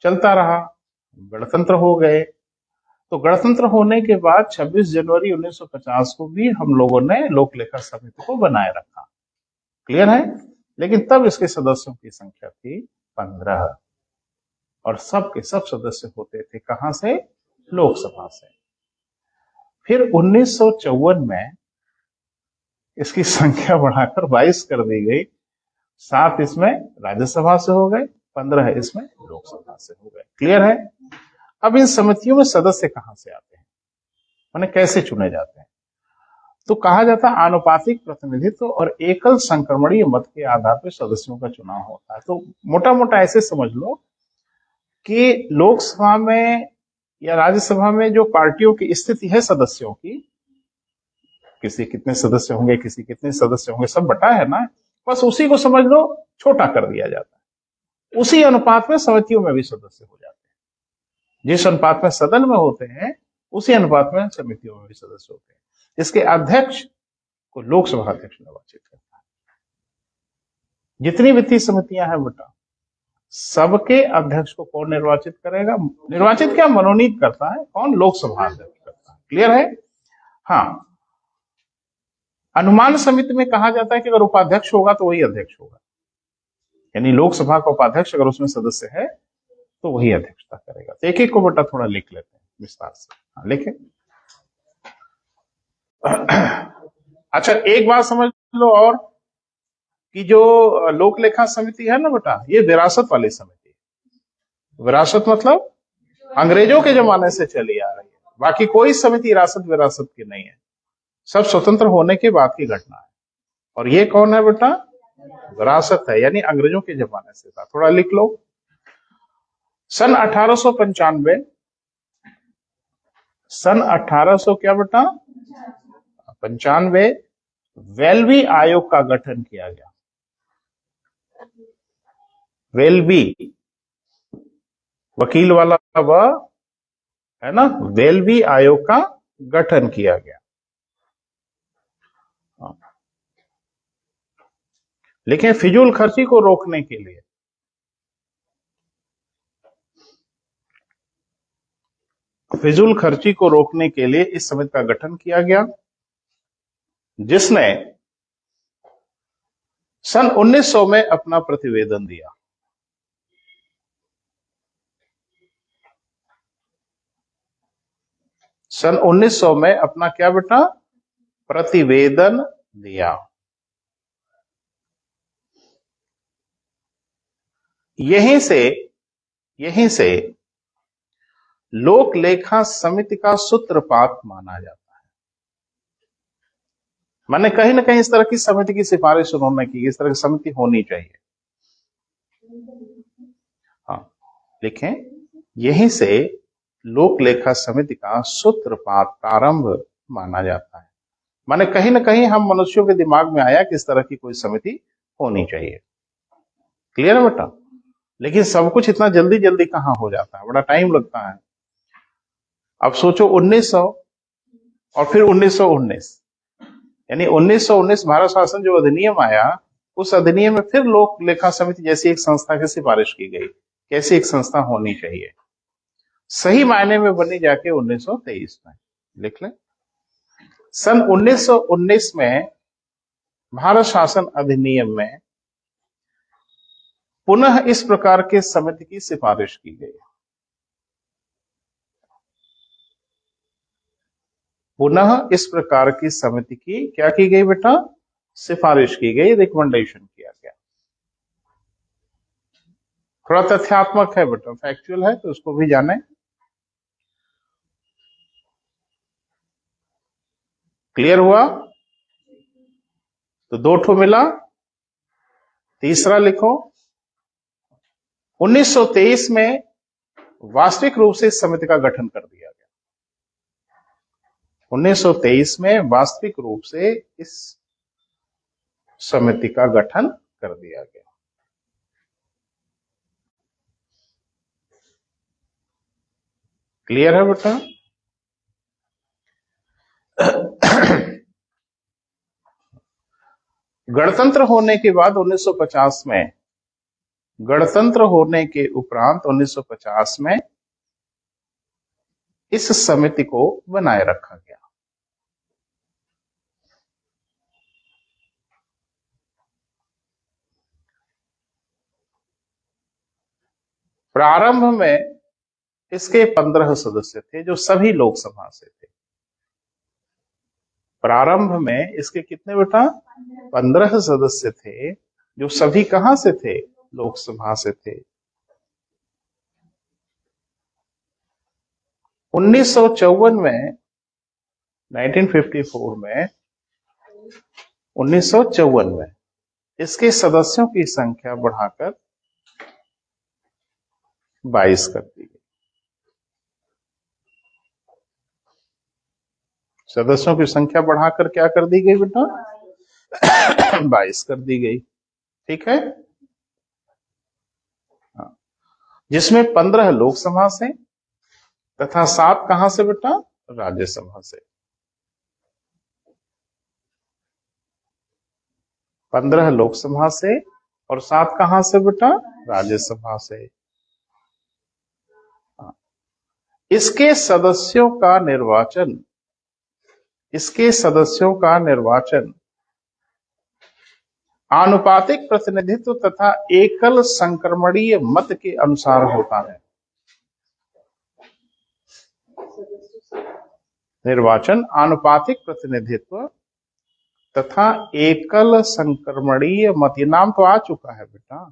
चलता रहा, गणतंत्र हो गए। तो गणतंत्र होने के बाद 26 जनवरी 1950 को भी हम लोगों ने लोक लेखा समिति को बनाए रखा। क्लियर है? लेकिन तब इसके सदस्यों की संख्या थी 15 और सब के सब सदस्य होते थे कहां से? लोकसभा से। फिर 1954 में इसकी संख्या बढ़ाकर 22 कर दी गई। 7 इसमें राज्यसभा से हो गए, 15 इसमें लोकसभा से हो गए। क्लियर है? अब इन समितियों में सदस्य कहां से आते हैं, माने कैसे चुने जाते हैं? तो कहा जाता है आनुपातिक प्रतिनिधित्व और एकल संक्रमणीय मत के आधार पर सदस्यों का चुनाव होता है। तो मोटा मोटा ऐसे समझ लो कि लोकसभा में या राज्यसभा में जो पार्टियों की स्थिति है सदस्यों की, किसी कितने सदस्य होंगे, किसी कितने सदस्य होंगे, सब बटा है ना, बस उसी को समझ लो, छोटा कर दिया जाता है। उसी अनुपात में समितियों में भी सदस्य हो जाते हैं। जिस अनुपात में सदन में होते हैं उसी अनुपात में समितियों में भी सदस्य होते हैं। इसके अध्यक्ष को लोकसभा अध्यक्ष निर्वाचित करता है। जितनी वित्तीय समितियां हैं बेटा, सबके अध्यक्ष को कौन निर्वाचित करेगा? निर्वाचित क्या, मनोनीत करता है कौन? लोकसभा अध्यक्ष करता है। क्लियर है? हाँ, अनुमान समिति में कहा जाता है कि अगर उपाध्यक्ष होगा तो वही अध्यक्ष होगा, यानी लोकसभा का उपाध्यक्ष अगर उसमें सदस्य है तो वही अध्यक्षता करेगा। तो एक एक को बेटा थोड़ा लिख लेते हैं विस्तार से। हाँ, लिखे। अच्छा, एक बात समझ लो और कि जो लोक लेखा समिति है ना बेटा, ये विरासत वाली समिति है। विरासत मतलब अंग्रेजों के जमाने से चली आ रही है। बाकी कोई समिति विरासत की नहीं है, सब स्वतंत्र होने के बाद की घटना है। और ये कौन है बेटा? विरासत है, यानी अंग्रेजों के जमाने से था। थोड़ा लिख लो। सन 1895, सन 1800 क्या बेटा? 95 वेल्बी आयोग का गठन किया गया। वेल्बी वकील वाला वह है ना, वेल्बी आयोग का गठन किया गया। लेकिन फिजूल खर्ची को रोकने के लिए इस समिति का गठन किया गया, जिसने सन 1900 में अपना प्रतिवेदन दिया। सन 1900 में अपना क्या बेटा? प्रतिवेदन दिया। यहीं से लोक लेखा समिति का सूत्रपात माना जाता है। मैंने कहीं ना कहीं इस तरह की समिति की सिफारिश उन्होंने की, इस तरह की समिति होनी चाहिए। हाँ, लिखें, यहीं से लोक लेखा समिति का सूत्रपात प्रारंभ माना जाता है। माने कहीं ना कहीं हम मनुष्यों के दिमाग में आया कि इस तरह की कोई समिति होनी चाहिए। क्लियर है बेटा? लेकिन सब कुछ इतना जल्दी जल्दी कहां हो जाता है, बड़ा टाइम लगता है। अब सोचो 1900 और फिर 1919, यानी 1919 भारत शासन जो अधिनियम आया, उस अधिनियम में फिर लोक लेखा समिति जैसी एक संस्था की सिफारिश की गई, कैसी एक संस्था होनी चाहिए। सही मायने में बनी जाके 1923 में। लिख लें, सन 1919 में भारत शासन अधिनियम में पुनः इस प्रकार के समिति की सिफारिश की गई। पुनः इस प्रकार की समिति की क्या की गई बेटा? सिफारिश की गई, रिकमेंडेशन किया गया। थोड़ा तथ्यात्मक है बेटा, फैक्चुअल है, तो उसको भी जाने। क्लियर हुआ? तो 2 ठो मिला, तीसरा लिखो। 1923 में वास्तविक रूप से इस समिति का गठन कर दिया गया। 1923 में वास्तविक रूप से इस समिति का गठन कर दिया गया। क्लियर है बेटा? गणतंत्र होने के बाद 1950 में, गणतंत्र होने के उपरांत 1950 में इस समिति को बनाए रखा गया। प्रारंभ में इसके 15 सदस्य थे जो सभी लोकसभा से थे। प्रारंभ में इसके कितने बेटा? 15 सदस्य थे जो सभी कहां से थे? लोकसभा से थे। 1954 में 1954 में 1954 में इसके सदस्यों की संख्या बढ़ाकर 22 कर दी गई। सदस्यों की संख्या बढ़ाकर क्या कर दी गई बेटा? 22 कर दी गई। ठीक है, जिसमें 15 लोकसभा से तथा 7 कहां से बेटा? राज्यसभा से। 15 लोकसभा से और 7 कहां से बेटा? राज्यसभा से। इसके सदस्यों का निर्वाचन आनुपातिक प्रतिनिधित्व तथा एकल संक्रमणीय मत के अनुसार होता है। निर्वाचन आनुपातिक प्रतिनिधित्व तथा एकल संक्रमणीय मत, ये नाम तो आ चुका है बेटा,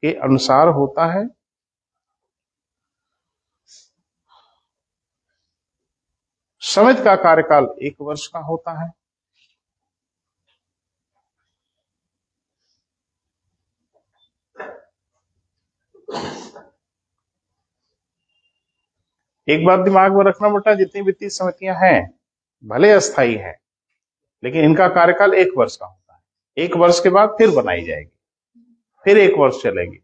के अनुसार होता है। समिति का कार्यकाल 1 वर्ष का होता है। एक बात दिमाग में रखना बेटा, जितनी वित्तीय समितियां हैं भले अस्थायी हैं, लेकिन इनका कार्यकाल 1 वर्ष का होता है। 1 वर्ष के बाद फिर बनाई जाएगी, फिर 1 वर्ष चलेगी,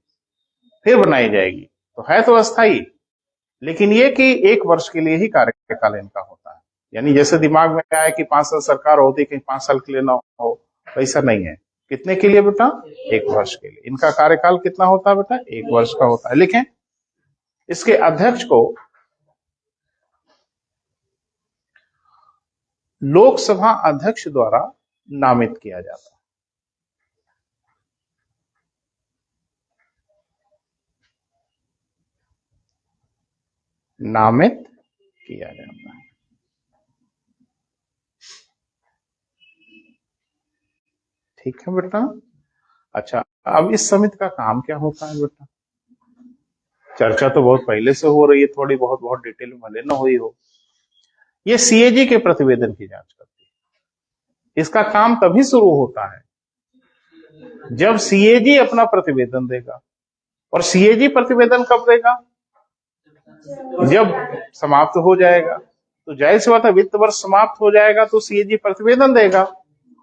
फिर बनाई जाएगी, तो है तो अस्थायी, लेकिन ये कि 1 वर्ष के लिए ही कार्यकाल इनका होता है। यानी जैसे दिमाग में आया कि 5 साल सरकार होती, कहीं 5 साल के लिए ना हो, वैसा नहीं है। कितने के लिए बेटा? 1 वर्ष के लिए। इनका कार्यकाल कितना होता है बेटा? 1 वर्ष का होता है। लिखें, इसके अध्यक्ष को लोकसभा अध्यक्ष द्वारा नामित किया जाता है। नामित किया जाता है। ठीक है बेटा। अच्छा, अब इस समिति का काम क्या होता है बेटा? चर्चा तो बहुत पहले से हो रही है, थोड़ी बहुत डिटेल में भले न हुई हो। ये सीएजी के प्रतिवेदन की जांच करती है। इसका काम तभी शुरू होता है जब सीएजी अपना प्रतिवेदन देगा। और सीएजी प्रतिवेदन कब देगा? जब समाप्त हो जाएगा। तो जाहिर सी बात है, वित्त वर्ष समाप्त हो जाएगा तो सीएजी प्रतिवेदन देगा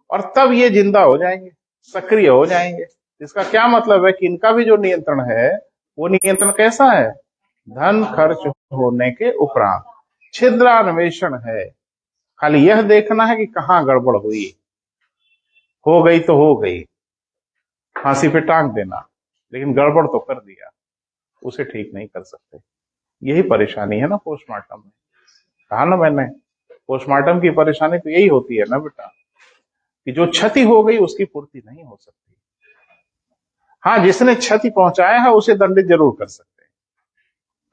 और तब ये जिंदा हो जाएंगे, सक्रिय हो जाएंगे। इसका क्या मतलब है कि इनका भी जो नियंत्रण है वो नियंत्रण कैसा है? धन खर्च होने के उपरांत छिद्रान्वेषण है। खाली यह देखना है कि कहां गड़बड़ हुई, हो गई तो हो गई, फांसी पे टांग देना, लेकिन गड़बड़ तो कर दिया, उसे ठीक नहीं कर सकते। यही परेशानी है ना पोस्टमार्टम में। कहा ना मैंने, पोस्टमार्टम की परेशानी तो यही होती है ना बेटा, कि जो क्षति हो गई उसकी पूर्ति नहीं हो सकती। हाँ, जिसने क्षति पहुंचाया है उसे दंडित जरूर कर सकते हैं।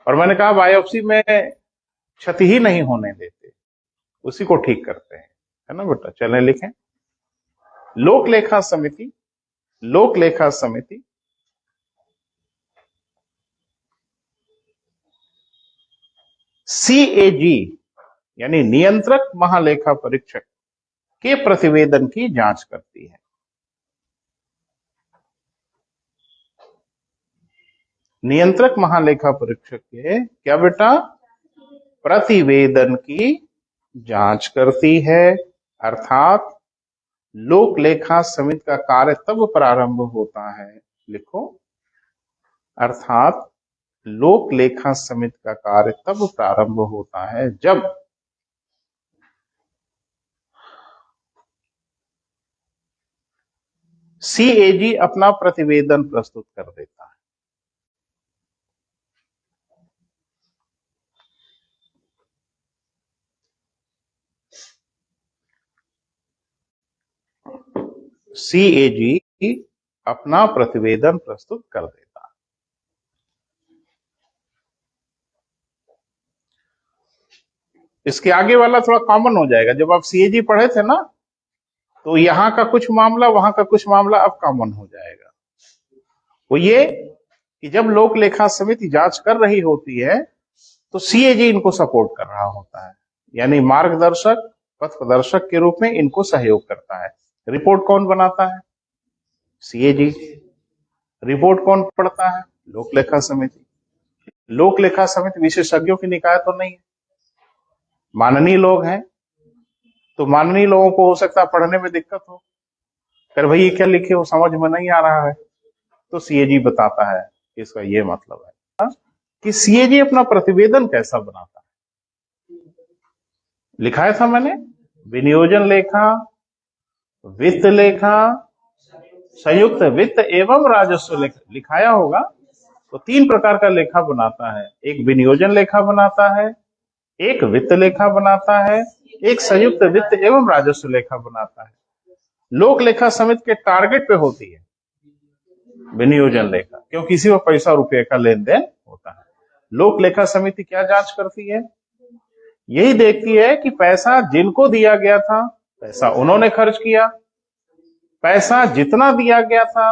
और मैंने कहा बायोप्सी में क्षति ही नहीं होने देते, उसी को ठीक करते हैं, है ना बेटा। चलें लिखें, लोक लेखा समिति सीएजी यानी नियंत्रक महालेखा परीक्षक के प्रतिवेदन की जांच करती है। नियंत्रक महालेखा परीक्षक के क्या बेटा? प्रतिवेदन की जांच करती है। अर्थात लोक लेखा समिति का कार्य तब प्रारंभ होता है, लिखो, अर्थात लोक लेखा समिति का कार्य तब प्रारंभ होता है जब सीएजी अपना प्रतिवेदन प्रस्तुत कर देता है। सीएजी अपना प्रतिवेदन प्रस्तुत कर देता है। इसके आगे वाला थोड़ा कॉमन हो जाएगा। जब आप सीएजी पढ़े थे ना, तो यहां का कुछ मामला वहां का कुछ मामला अब कॉमन हो जाएगा। वो ये कि जब लोक लेखा समिति जांच कर रही होती है तो सीएजी इनको सपोर्ट कर रहा होता है, यानी मार्गदर्शक पथ प्रदर्शक के रूप में इनको सहयोग करता है। रिपोर्ट कौन बनाता है? सीएजी। रिपोर्ट कौन पढ़ता है? लोक लेखा समिति। लोक लेखा समिति विशेषज्ञों की निकाय तो नहीं है, माननीय लोग हैं, तो माननीय लोगों को हो सकता है पढ़ने में दिक्कत हो, फिर भाई ये क्या लिखे हो समझ में नहीं आ रहा है, तो सीएजी बताता है। इसका ये मतलब है कि सीएजी अपना प्रतिवेदन कैसा बनाता है। लिखाया था मैंने, विनियोजन लेखा, वित्त लेखा, संयुक्त वित्त एवं राजस्व लेखा लिखाया होगा। तो 3 प्रकार का लेखा बनाता है। एक विनियोजन लेखा बनाता है, एक वित्त लेखा बनाता है, एक संयुक्त वित्त एवं राजस्व लेखा बनाता है। लोक लेखा समिति के टारगेट पे होती है विनियोजन लेखा, क्योंकि इसी में पैसा रुपए का लेन देन होता है। लोक लेखा समिति क्या जांच करती है? यही देखती है कि पैसा जिनको दिया गया था पैसा उन्होंने खर्च किया, पैसा जितना दिया गया था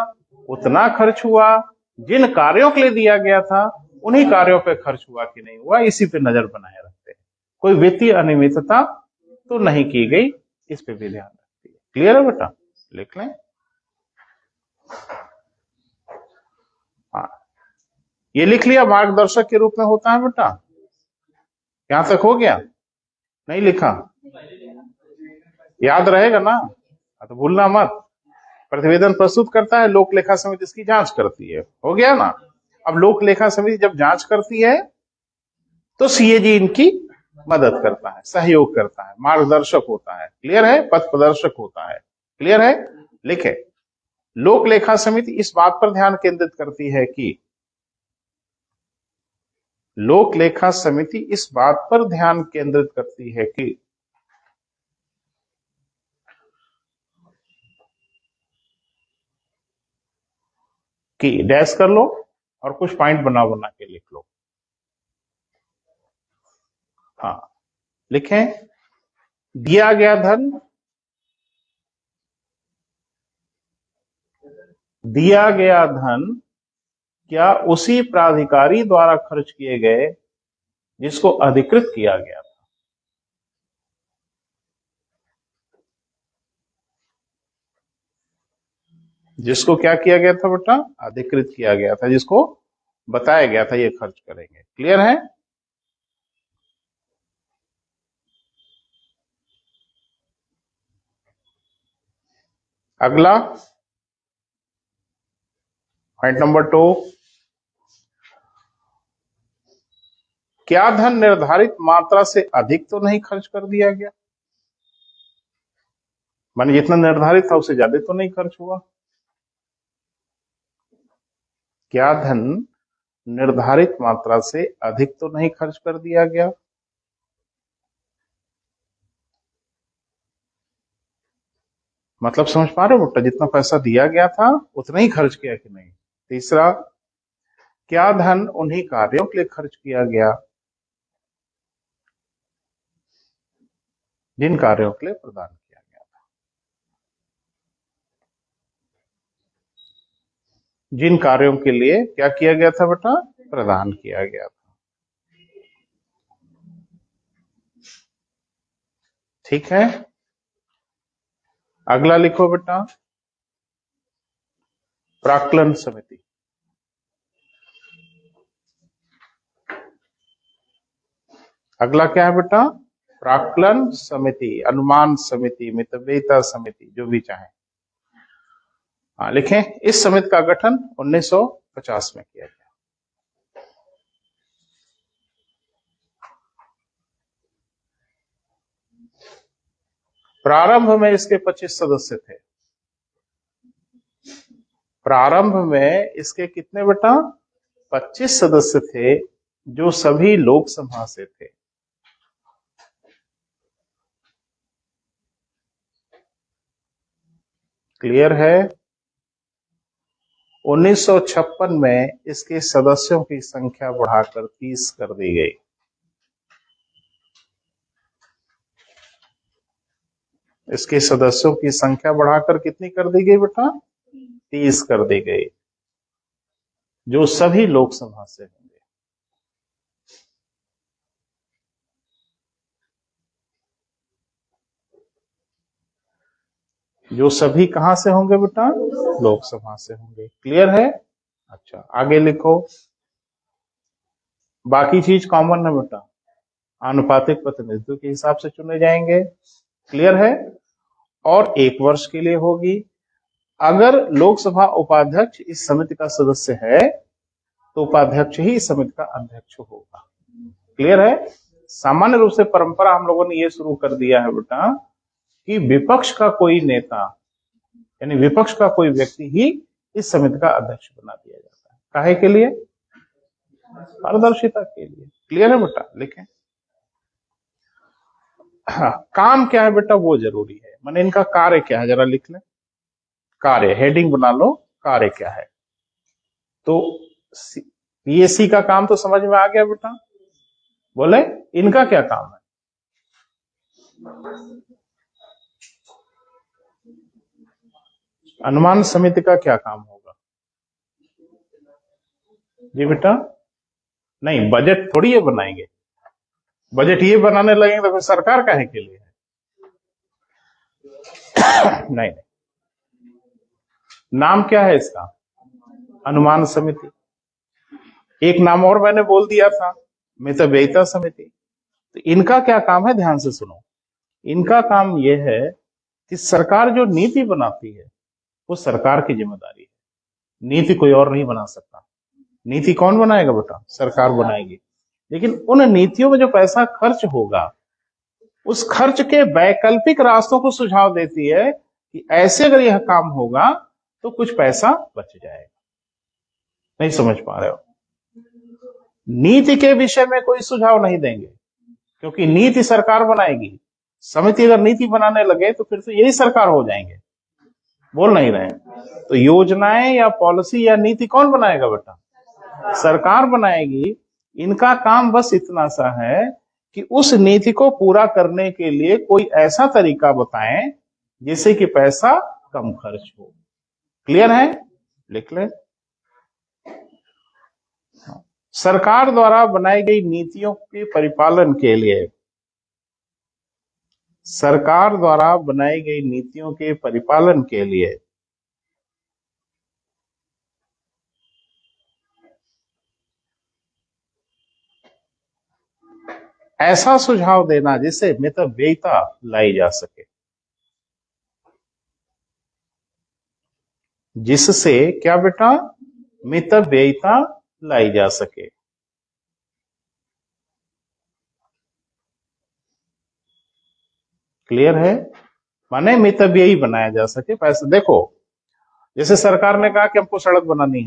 उतना खर्च हुआ, जिन कार्यों के लिए दिया गया था उन्हीं कार्यों पे खर्च हुआ कि नहीं हुआ, इसी पे नजर बनाए रखते हैं। कोई वित्तीय अनियमितता तो नहीं की गई, इस पे भी ध्यान रखती है। क्लियर है बेटा? लिख लें। हाँ, ये लिख लिया मार्गदर्शक के रूप में होता है बेटा। यहां तक हो गया? नहीं लिखा? याद रहेगा ना? तो भूलना मत। प्रतिवेदन प्रस्तुत करता है, लोक लेखा समिति इसकी जांच करती है। हो गया ना? अब लोक लेखा समिति जब जांच करती है तो सीएजी इनकी मदद करता है, सहयोग करता है, मार्गदर्शक होता है। क्लियर है? पथ प्रदर्शक होता है। क्लियर है? लिखे। लोक लेखा समिति इस बात पर ध्यान केंद्रित करती है कि लोक लेखा समिति इस बात पर ध्यान केंद्रित करती है कि डैश कर लो और कुछ पॉइंट बना बना के लिख लो। हाँ, लिखें। दिया गया धन, दिया गया धन क्या उसी प्राधिकारी द्वारा खर्च किए गए जिसको अधिकृत किया गया था? जिसको क्या किया गया था बेटा? अधिकृत किया गया था, जिसको बताया गया था ये खर्च करेंगे। क्लियर है? अगला पॉइंट नंबर 2, क्या धन निर्धारित मात्रा से अधिक तो नहीं खर्च कर दिया गया? माने जितना निर्धारित था उससे ज्यादा तो नहीं खर्च हुआ? क्या धन निर्धारित मात्रा से अधिक तो नहीं खर्च कर दिया गया? मतलब समझ पा रहे हो बेटा? जितना पैसा दिया गया था उतना ही खर्च किया कि नहीं? तीसरा, क्या धन उन्हीं कार्यों के लिए खर्च किया गया जिन कार्यों के लिए प्रदान किया गया था? जिन कार्यों के लिए क्या किया गया था बेटा? प्रदान किया गया था। ठीक है, अगला लिखो बेटा, प्राक्कलन समिति। अगला क्या है बेटा? प्राक्कलन समिति, अनुमान समिति, मितव्ययिता समिति, जो भी चाहे। हाँ, लिखें। इस समिति का गठन 1950 में किया गया। प्रारंभ में इसके 25 सदस्य थे। प्रारंभ में इसके कितने बेटा? 25 सदस्य थे, जो सभी लोकसभा से थे। क्लियर है? 1956 में इसके सदस्यों की संख्या बढ़ाकर 30 कर दी गई। इसके सदस्यों की संख्या बढ़ाकर कितनी कर दी गई बेटा? 30 कर दी गई, जो सभी लोकसभा से होंगे। जो सभी कहां से होंगे बेटा? लोकसभा से होंगे। क्लियर है? अच्छा, आगे लिखो। बाकी चीज कॉमन है बेटा, आनुपातिक प्रतिनिधित्व के हिसाब से चुने जाएंगे। क्लियर है? और 1 वर्ष के लिए होगी। अगर लोकसभा उपाध्यक्ष इस समिति का सदस्य है तो उपाध्यक्ष ही इस समिति का अध्यक्ष होगा। क्लियर है? सामान्य रूप से परंपरा हम लोगों ने ये शुरू कर दिया है बेटा कि विपक्ष का कोई नेता यानी विपक्ष का कोई व्यक्ति ही इस समिति का अध्यक्ष बना दिया जाता है। काहे के लिए? पारदर्शिता के लिए। क्लियर है बेटा? लिखें। हाँ, काम क्या है बेटा वो जरूरी है, माने इनका कार्य क्या है जरा लिख लें। कार्य हेडिंग बना लो, कार्य क्या है। तो पीएससी का काम तो समझ में आ गया बेटा, बोले इनका क्या काम है? अनुमान समिति का क्या काम होगा? जी बेटा, नहीं बजट थोड़ी ये बनाएंगे, बजट ये बनाने लगेंगे तो फिर सरकार काहे के लिए है? नहीं, नाम क्या है इसका? अनुमान समिति। एक नाम और मैंने बोल दिया था, मितव्ययिता समिति। तो इनका क्या काम है ध्यान से सुनो। इनका काम यह है कि सरकार जो नीति बनाती है वो सरकार की जिम्मेदारी है, नीति कोई और नहीं बना सकता। नीति कौन बनाएगा बेटा? सरकार बनाएगी। लेकिन उन नीतियों में जो पैसा खर्च होगा उस खर्च के वैकल्पिक रास्तों को सुझाव देती है कि ऐसे अगर यह काम होगा तो कुछ पैसा बच जाएगा। नहीं समझ पा रहे हो? नीति के विषय में कोई सुझाव नहीं देंगे क्योंकि नीति सरकार बनाएगी। समिति अगर नीति बनाने लगे तो फिर तो यही सरकार हो जाएंगे। बोल नहीं रहे? तो योजनाएं या पॉलिसी या नीति कौन बनाएगा बेटा? सरकार बनाएगी। इनका काम बस इतना सा है कि उस नीति को पूरा करने के लिए कोई ऐसा तरीका बताएं जिससे कि पैसा कम खर्च हो। क्लियर है? लिख लें। सरकार द्वारा बनाई गई नीतियों के परिपालन के लिए, सरकार द्वारा बनाई गई नीतियों के परिपालन के लिए ऐसा सुझाव देना जिससे मितव्ययिता लाई जा सके, जिससे क्या बेटा? मितव्ययिता लाई जा सके। क्लियर है? माने मितव्ययी बनाया जा सके पैसे। देखो जैसे सरकार ने कहा कि हमको सड़क बनानी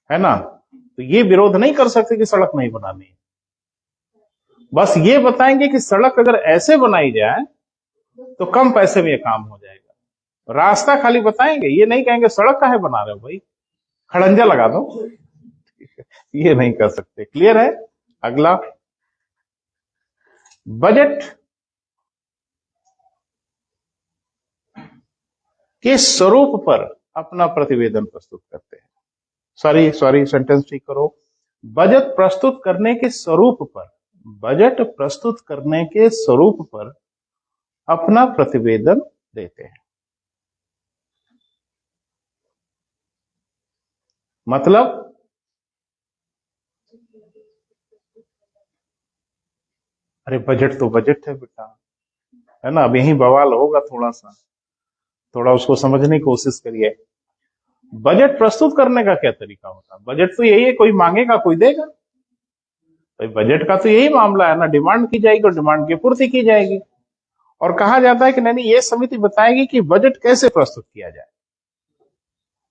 है ना, तो ये विरोध नहीं कर सकते कि सड़क नहीं बनानी है। बस ये बताएंगे कि सड़क अगर ऐसे बनाई जाए तो कम पैसे में ये काम हो जाएगा। रास्ता खाली बताएंगे, ये नहीं कहेंगे सड़क काहे बना रहे हो भाई, खड़ंजा लगा दो। ये नहीं कर सकते। क्लियर है? अगला, बजट के स्वरूप पर अपना प्रतिवेदन प्रस्तुत करते हैं। सॉरी सेंटेंस ठीक करो। बजट प्रस्तुत करने के स्वरूप पर, बजट प्रस्तुत करने के स्वरूप पर अपना प्रतिवेदन देते हैं। मतलब अरे बजट तो बजट है बेटा, है ना। अब यही बवाल होगा थोड़ा उसको समझने की कोशिश करिए। बजट प्रस्तुत करने का क्या तरीका होता है? बजट तो यही है, कोई मांगेगा कोई देगा। भाई बजट का तो यही मामला है ना, डिमांड की जाएगी और डिमांड की पूर्ति की जाएगी। और कहा जाता है कि नहीं ये समिति बताएगी कि बजट कैसे प्रस्तुत किया जाए।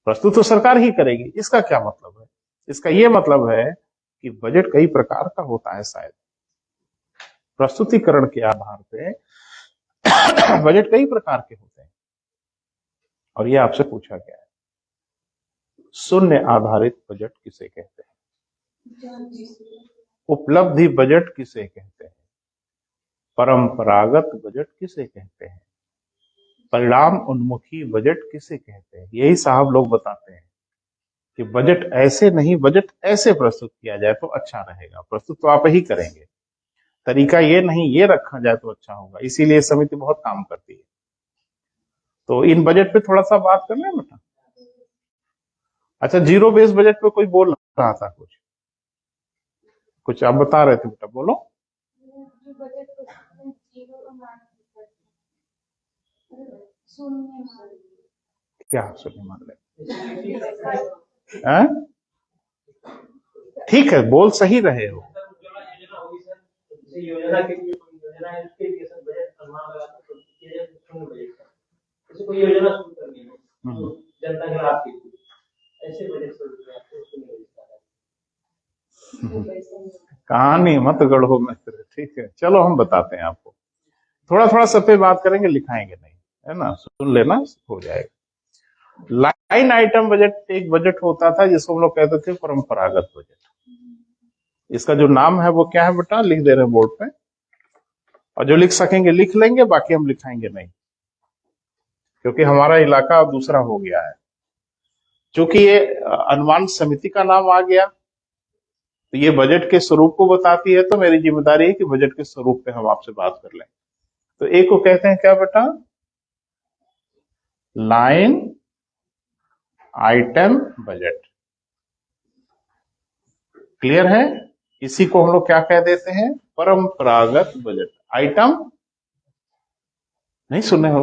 प्रस्तुत तो सरकार ही करेगी। इसका क्या मतलब है? इसका यह मतलब है कि बजट कई प्रकार का होता है। शायद प्रस्तुतिकरण के आधार पे बजट कई प्रकार के होते हैं। और ये आपसे पूछा गया है, शून्य आधारित बजट किसे कहते हैं? उपलब्धि बजट किसे कहते हैं? परंपरागत बजट किसे कहते हैं? परिणाम उन्मुखी बजट किसे कहते हैं? यही साहब लोग बताते हैं कि बजट ऐसे नहीं, बजट ऐसे प्रस्तुत किया जाए तो अच्छा रहेगा। प्रस्तुत तो आप ही करेंगे, तरीका ये नहीं, ये रखा जाए तो अच्छा होगा। इसीलिए समिति बहुत काम करती है। तो इन बजट पे थोड़ा सा बात कर लें बेटा। अच्छा, जीरो बेस बजट पे कोई बोल रहा था, कुछ आप बता रहे थे बेटा, बोलो। क्या शून्य मान ले? हैं? ठीक है, बोल सही रहे हो। योजना के लिए सर बजट अनुमान लगा तो कोई योजना शुरू करनी है जनता के लाभ के लिए, ऐसे बजट कहानी मत गढ़ो मित्र। ठीक है, चलो हम बताते हैं आपको। थोड़ा थोड़ा सब पे बात करेंगे, लिखाएंगे नहीं, है ना, सुन लेना, हो जाएगा। लाइन आइटम बजट एक बजट होता था जिसको हम लोग कहते थे परंपरागत बजट। इसका जो नाम है वो क्या है बेटा, लिख दे रहे हैं बोर्ड पे, और जो लिख सकेंगे लिख लेंगे, बाकी हम लिखाएंगे नहीं, क्योंकि हमारा इलाका अब दूसरा हो गया है। चूंकि ये अनुमान समिति का नाम आ गया, तो ये बजट के स्वरूप को बताती है, तो मेरी जिम्मेदारी है कि बजट के स्वरूप पे हम आपसे बात कर लें। तो एक को कहते हैं क्या बेटा, लाइन आइटम बजट। क्लियर है? इसी को हम लोग क्या कह देते हैं, परंपरागत बजट। आइटम नहीं सुने हो?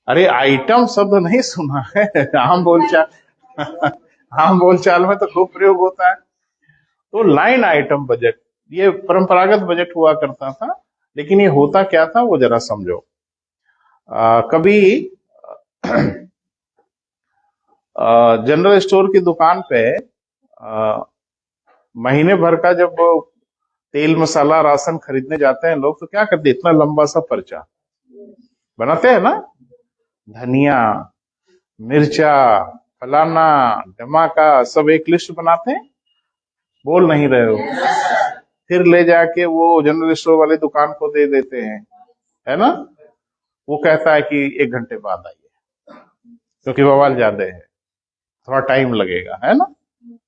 अरे आइटम शब्द नहीं सुना है? आम बोलचाल आम बोलचाल में तो खूब प्रयोग होता है। तो लाइन आइटम बजट ये परंपरागत बजट हुआ करता था, लेकिन ये होता क्या था वो जरा समझो। कभी जनरल स्टोर की दुकान पे महीने भर का जब तेल मसाला राशन खरीदने जाते हैं लोग, तो क्या करते हैं, इतना लंबा सा पर्चा बनाते हैं ना, धनिया, मिर्चा, फलाना, धमाका, सब एक लिस्ट बनाते हैं। बोल नहीं रहे हो? फिर ले जाके वो जनरल स्टोर वाले दुकान को दे देते हैं, है ना। वो कहता है कि 1 घंटे बाद आइए, क्योंकि बवाल ज्यादा है, थोड़ा टाइम लगेगा, है ना।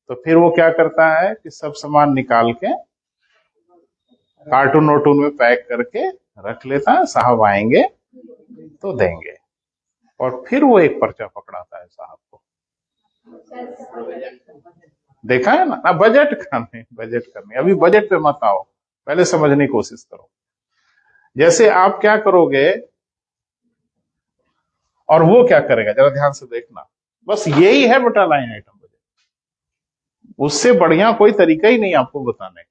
तो फिर वो क्या करता है कि सब सामान निकाल के कार्टून वार्टून में पैक करके रख लेता है, साहब आएंगे तो देंगे। और फिर वो एक पर्चा पकड़ाता है साहब को। देखा है ना। बजट का नहीं, बजट करनी, अभी बजट पे मत आओ, पहले समझने की कोशिश करो। जैसे आप क्या करोगे और वो क्या करेगा, जरा ध्यान से देखना। बस यही है बेटा लाइन आइटम बजट, उससे बढ़िया कोई तरीका ही नहीं आपको बताने का।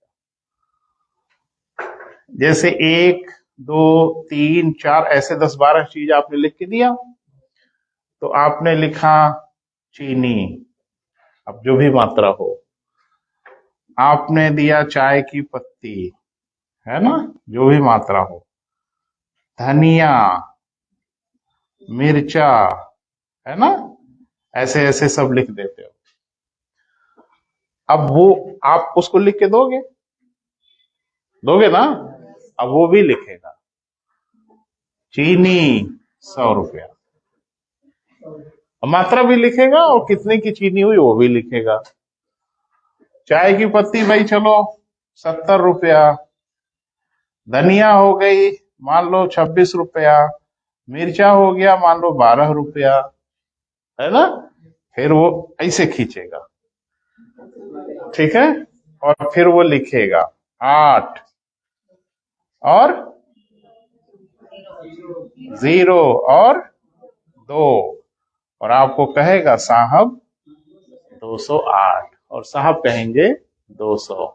जैसे 1, 2, 3, 4 ऐसे 10-12 चीज आपने लिख के दिया, तो आपने लिखा चीनी, अब जो भी मात्रा हो, आपने दिया चाय की पत्ती, है ना, जो भी मात्रा हो, धनिया, मिर्चा, है ना, ऐसे ऐसे सब लिख देते हो। अब वो आप उसको लिख के दोगे ना, अब वो भी लिखेगा चीनी 100 रुपया, मात्रा भी लिखेगा और कितने की चीनी हुई वो भी लिखेगा। चाय की पत्ती भाई चलो 70 रुपया, धनिया हो गई मान लो 26 रुपया, मिर्चा हो गया मान लो 12 रुपया, है ना। फिर वो ऐसे खींचेगा, ठीक है, और फिर वो लिखेगा 8 और 0 और 2, और आपको कहेगा साहब 208, और साहब कहेंगे 200।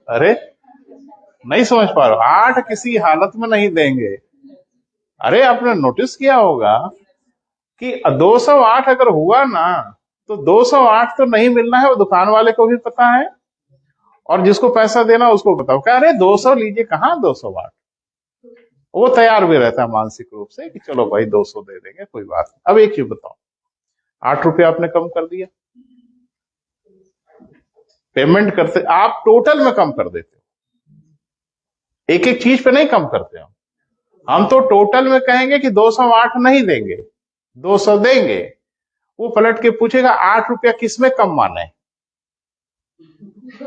अरे नहीं समझ पा रहे, 8 किसी हालत में नहीं देंगे। अरे आपने नोटिस किया होगा कि 208 अगर हुआ ना, तो 208 तो नहीं मिलना है, वो दुकान वाले को भी पता है और जिसको पैसा देना उसको बताओ, कह रहे 200 लीजिए, कहाँ 208, वो तैयार भी रहता है मानसिक रूप से कि चलो भाई 200 दे देंगे, कोई बात नहीं। अब एक चीज बताओ, 8 रुपया आपने कम कर दिया, पेमेंट करते आप टोटल में कम कर देते हो, एक एक चीज पे नहीं कम करते हो। हम तो टोटल में कहेंगे कि 208 नहीं देंगे, 200 देंगे। वो पलट के पूछेगा 8 रुपया किसमें कम माने?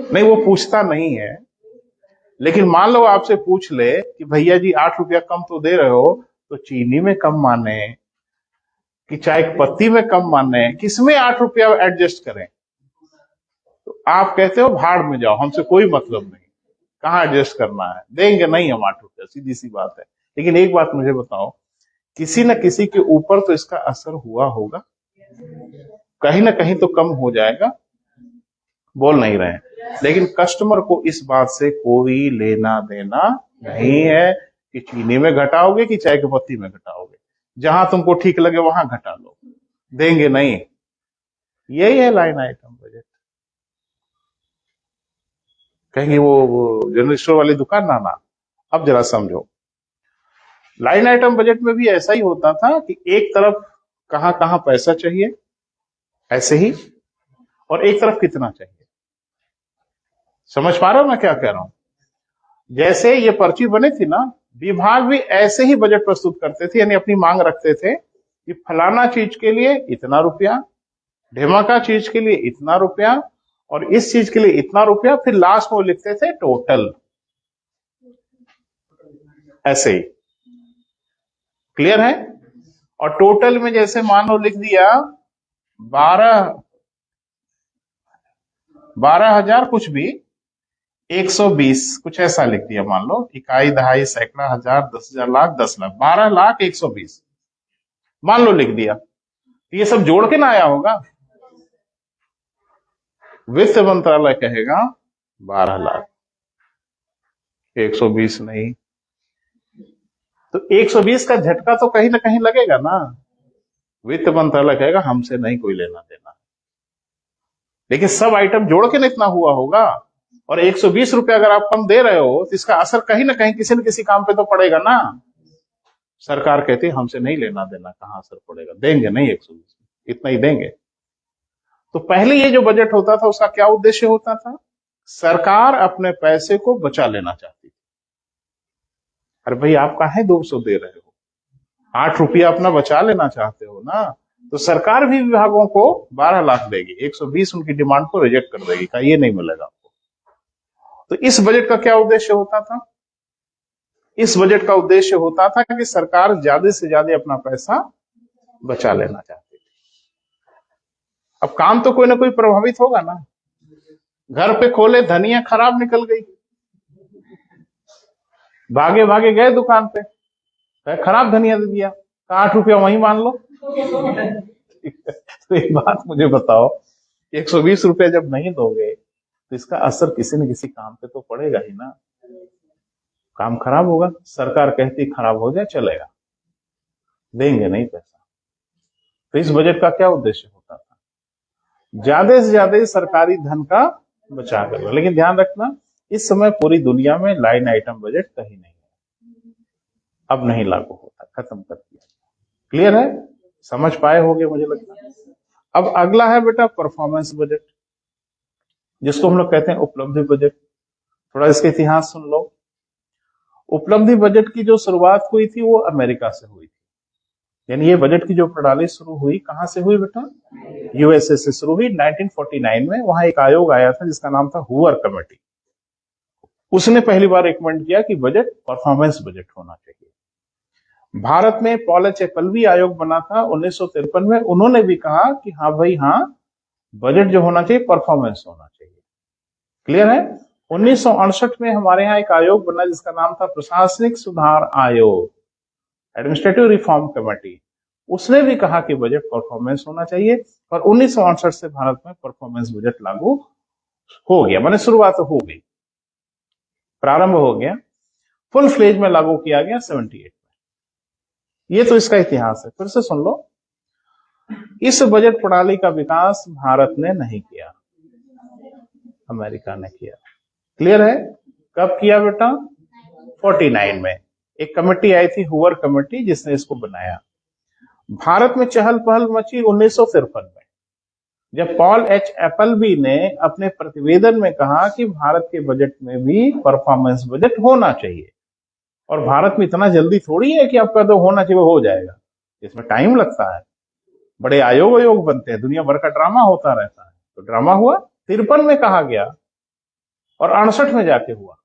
नहीं, वो पूछता नहीं है। लेकिन मान लो आपसे पूछ ले कि भैया जी 8 रुपया कम तो दे रहे हो, तो चीनी में कम माने कि चाय की पत्ती में कम माने, किसमें 8 रुपया एडजस्ट करें? तो आप कहते हो भाड़ में जाओ, हमसे कोई मतलब नहीं, कहाँ एडजस्ट करना है, देंगे नहीं हम 8 रुपया, सीधी सी बात है। लेकिन एक बात मुझे बताओ, किसी न किसी के ऊपर तो इसका असर हुआ होगा, कहीं ना कहीं तो कम हो जाएगा, बोल नहीं रहे हैं। लेकिन कस्टमर को इस बात से कोई लेना देना नहीं है कि चीनी में घटाओगे कि चाय की पत्ती में घटाओगे, जहां तुमको ठीक लगे वहां घटा लो, देंगे नहीं। यही है लाइन आइटम बजट। कहेंगे वो जनरल स्टोर वाली दुकान ना, अब जरा समझो, लाइन आइटम बजट में भी ऐसा ही होता था कि एक तरफ कहां कहां पैसा चाहिए ऐसे ही, और एक तरफ कितना चाहिए। समझ पा रहे हो मैं क्या कह रहा हूं? जैसे ये पर्ची बनी थी ना, विभाग भी ऐसे ही बजट प्रस्तुत करते थे, यानी अपनी मांग रखते थे कि फलाना चीज के लिए इतना रुपया, ढेमाका चीज के लिए इतना रुपया, और इस चीज के लिए इतना रुपया, फिर लास्ट में वो लिखते थे टोटल, ऐसे ही। क्लियर है? और टोटल में जैसे मान लो लिख दिया 12,000 कुछ भी 120, कुछ ऐसा लिख दिया, मान लो इकाई, दहाई, सैकड़ा, हजार, 10,000, लाख, 10 लाख, 12,00,120 मान लो लिख दिया। ये सब जोड़ के ना आया होगा, वित्त मंत्रालय कहेगा 12,00,120 नहीं, तो 120 का झटका तो कहीं ना कहीं लगेगा ना। वित्त मंत्रालय कहेगा हमसे नहीं कोई लेना देना, लेकिन सब आइटम जोड़ के ना इतना हुआ होगा, और 120 रुपया अगर आप कम दे रहे हो तो इसका असर कहीं ना कहीं किसी न किसी काम पे तो पड़ेगा ना। सरकार कहती है हमसे नहीं लेना देना, कहां असर पड़ेगा, देंगे नहीं 120, इतना ही देंगे। तो पहले ये जो बजट होता था उसका क्या उद्देश्य होता था? सरकार अपने पैसे को बचा लेना चाहती थी। अरे भाई आप काहे 200 दे रहे हो, 8 रुपया अपना बचा लेना चाहते हो ना, तो सरकार भी विभागों को 12 लाख देगी, 120 उनकी डिमांड को रिजेक्ट कर देगी, कहा ये नहीं मिलेगा आपको। तो इस बजट का क्या उद्देश्य होता था? इस बजट का उद्देश्य होता था कि सरकार ज्यादा से ज्यादा अपना पैसा बचा लेना चाहती थी। अब काम तो कोई ना कोई प्रभावित होगा ना। घर पे खोले, धनिया खराब निकल गई, भागे भागे गए दुकान पे, खराब धनिया दे दिया, 8 रुपया वहीं मान लो। तो एक बात मुझे बताओ, 120 रुपया जब नहीं दोगे तो इसका असर किसी न किसी काम पे तो पड़ेगा ही ना, काम खराब होगा। सरकार कहती खराब हो जाए चलेगा, देंगे नहीं पैसा। तो इस बजट का क्या उद्देश्य होता था? ज्यादा से ज्यादा सरकारी धन का बचा कर। लेकिन ध्यान रखना, इस समय पूरी दुनिया में लाइन आइटम बजट कहीं नहीं है, अब नहीं लागू होता, खत्म कर दिया। क्लियर है? समझ पाए होंगे मुझे लगता है। अब अगला है बेटा परफॉर्मेंस बजट, जिसको हम लोग कहते हैं उपलब्धि बजट। थोड़ा इसका इतिहास सुन लो। उपलब्धि बजट की जो शुरुआत हुई थी वो अमेरिका से हुई थी, यानी ये बजट की जो प्रणाली शुरू हुई कहां से हुई बेटा? यूएसए से शुरू हुई 1949 में। वहां एक आयोग आया था जिसका नाम था हूवर कमेटी। उसने पहली बार रिकमेंड किया कि बजट परफॉर्मेंस बजट होना चाहिए। भारत में पॉल एच एपल्बी आयोग बना था 1953 में। उन्होंने भी कहा कि हाँ भाई हाँ, बजट जो होना चाहिए परफॉर्मेंस होना चाहिए। क्लियर है? 1968 में हमारे यहाँ एक आयोग बना जिसका नाम था प्रशासनिक सुधार आयोग, एडमिनिस्ट्रेटिव रिफॉर्म कमेटी। उसने भी कहा कि बजट परफॉर्मेंस होना चाहिए, और 1968 से भारत में परफॉर्मेंस बजट लागू हो गया, माने शुरुआत हो गई, प्रारंभ हो गया, फुल फ्लेज में लागू किया गया 78 में। ये तो इसका इतिहास है। फिर से सुन लो, इस बजट प्रणाली का विकास भारत ने नहीं किया, अमेरिका ने किया। क्लियर है? कब किया बेटा? 49 में। एक कमेटी आई थी, हुवर कमेटी, जिसने इसको बनाया। भारत में चहल पहल मची 1953 में, जब पॉल एच एपलबी ने अपने प्रतिवेदन में कहा कि भारत के बजट में भी परफॉर्मेंस बजट होना चाहिए। और भारत में इतना जल्दी थोड़ी है कि आपका तो होना चाहिए वो हो जाएगा, इसमें टाइम लगता है, बड़े आयोग बनते हैं, दुनिया भर का ड्रामा होता रहता है। तो ड्रामा हुआ, 53 में कहा गया और 68 में जाके हुआ।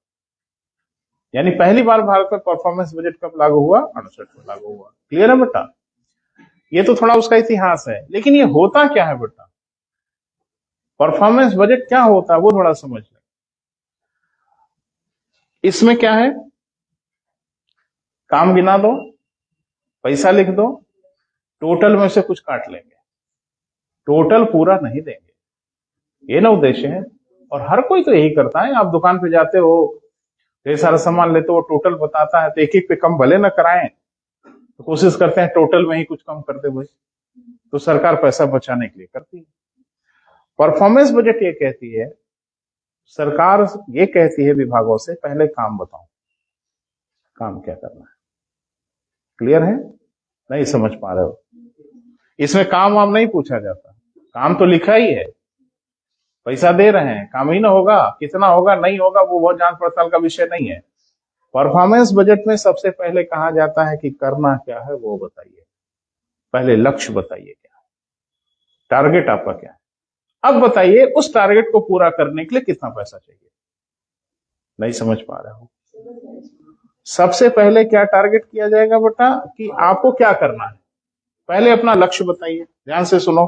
यानी पहली बार भारत में परफॉर्मेंस बजट कब लागू हुआ? 68 में लागू हुआ। क्लियर है बेटा? ये तो थोड़ा उसका इतिहास है, लेकिन ये होता क्या है बेटा? परफॉर्मेंस बजट क्या होता है वो थोड़ा समझ लें। इसमें क्या है? काम गिना दो, पैसा लिख दो, टोटल में से कुछ काट लेंगे, टोटल पूरा नहीं देंगे, ये ना उद्देश्य है। और हर कोई तो यही करता है। आप दुकान पे जाते हो, ढेर सारा सामान लेते हो, टोटल बताता है, तो एक एक पे कम भले ना कराएं, तो कोशिश करते हैं टोटल में ही कुछ कम कर दे भाई। तो सरकार पैसा बचाने के लिए करती है। परफॉर्मेंस बजट ये कहती है, सरकार ये कहती है विभागों से, पहले काम बताओ, काम क्या करना है। क्लियर है? नहीं समझ पा रहे हो? इसमें काम वाम नहीं पूछा जाता, काम तो लिखा ही है, पैसा दे रहे हैं, काम ही ना होगा, कितना होगा नहीं होगा वो बहुत जांच पड़ताल का विषय नहीं है। परफॉर्मेंस बजट में सबसे पहले कहा जाता है कि करना क्या है वो बताइए, पहले लक्ष्य बताइए, क्या है टारगेट आपका, क्या है। अब बताइए उस टारगेट को पूरा करने के लिए कितना पैसा चाहिए। नहीं समझ पा रहे हो? सबसे पहले क्या टारगेट किया जाएगा बेटा, कि आपको क्या करना है, पहले अपना लक्ष्य बताइए। ध्यान से सुनो,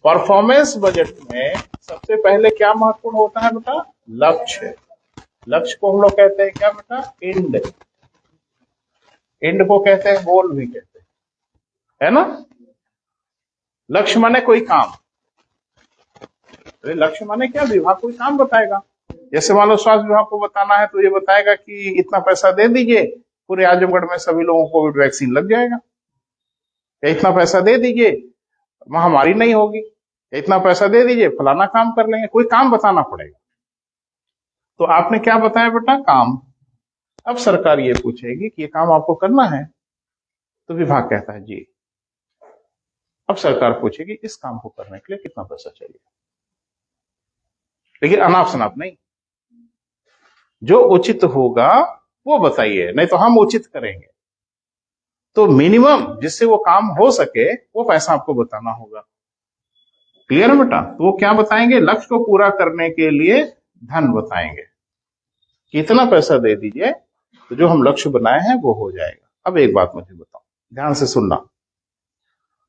परफॉर्मेंस बजट में सबसे पहले क्या महत्वपूर्ण होता है बेटा? लक्ष्य। लक्ष्य को हम लोग कहते हैं क्या बेटा? एंड। एंड को कहते हैं गोल भी कहते हैं, है ना? लक्ष्य माने कोई काम। अरे लक्ष्य माने क्या? विभाग कोई काम बताएगा। जैसे मान लो स्वास्थ्य विभाग को बताना है तो ये बताएगा कि इतना पैसा दे दीजिए, पूरे आजमगढ़ में सभी लोगों को कोविड वैक्सीन लग जाएगा, या इतना पैसा दे दीजिए महामारी नहीं होगी, या इतना पैसा दे दीजिए फलाना काम कर लेंगे। कोई काम बताना पड़ेगा। तो आपने क्या बताया बेटा? काम। अब सरकार ये पूछेगी कि ये काम आपको करना है, तो विभाग कहता है जी। अब सरकार पूछेगी इस काम को करने के लिए कितना पैसा चाहिए, लेकिन अनाप शनाप नहीं, जो उचित होगा वो बताइए, नहीं तो हम उचित करेंगे। तो मिनिमम जिससे वो काम हो सके वो पैसा आपको बताना होगा। क्लियर है बेटा? तो वो क्या बताएंगे? लक्ष्य को पूरा करने के लिए धन बताएंगे, कितना पैसा दे दीजिए तो जो हम लक्ष्य बनाए हैं वो हो जाएगा। अब एक बात मुझे बताओ, ध्यान से सुनना।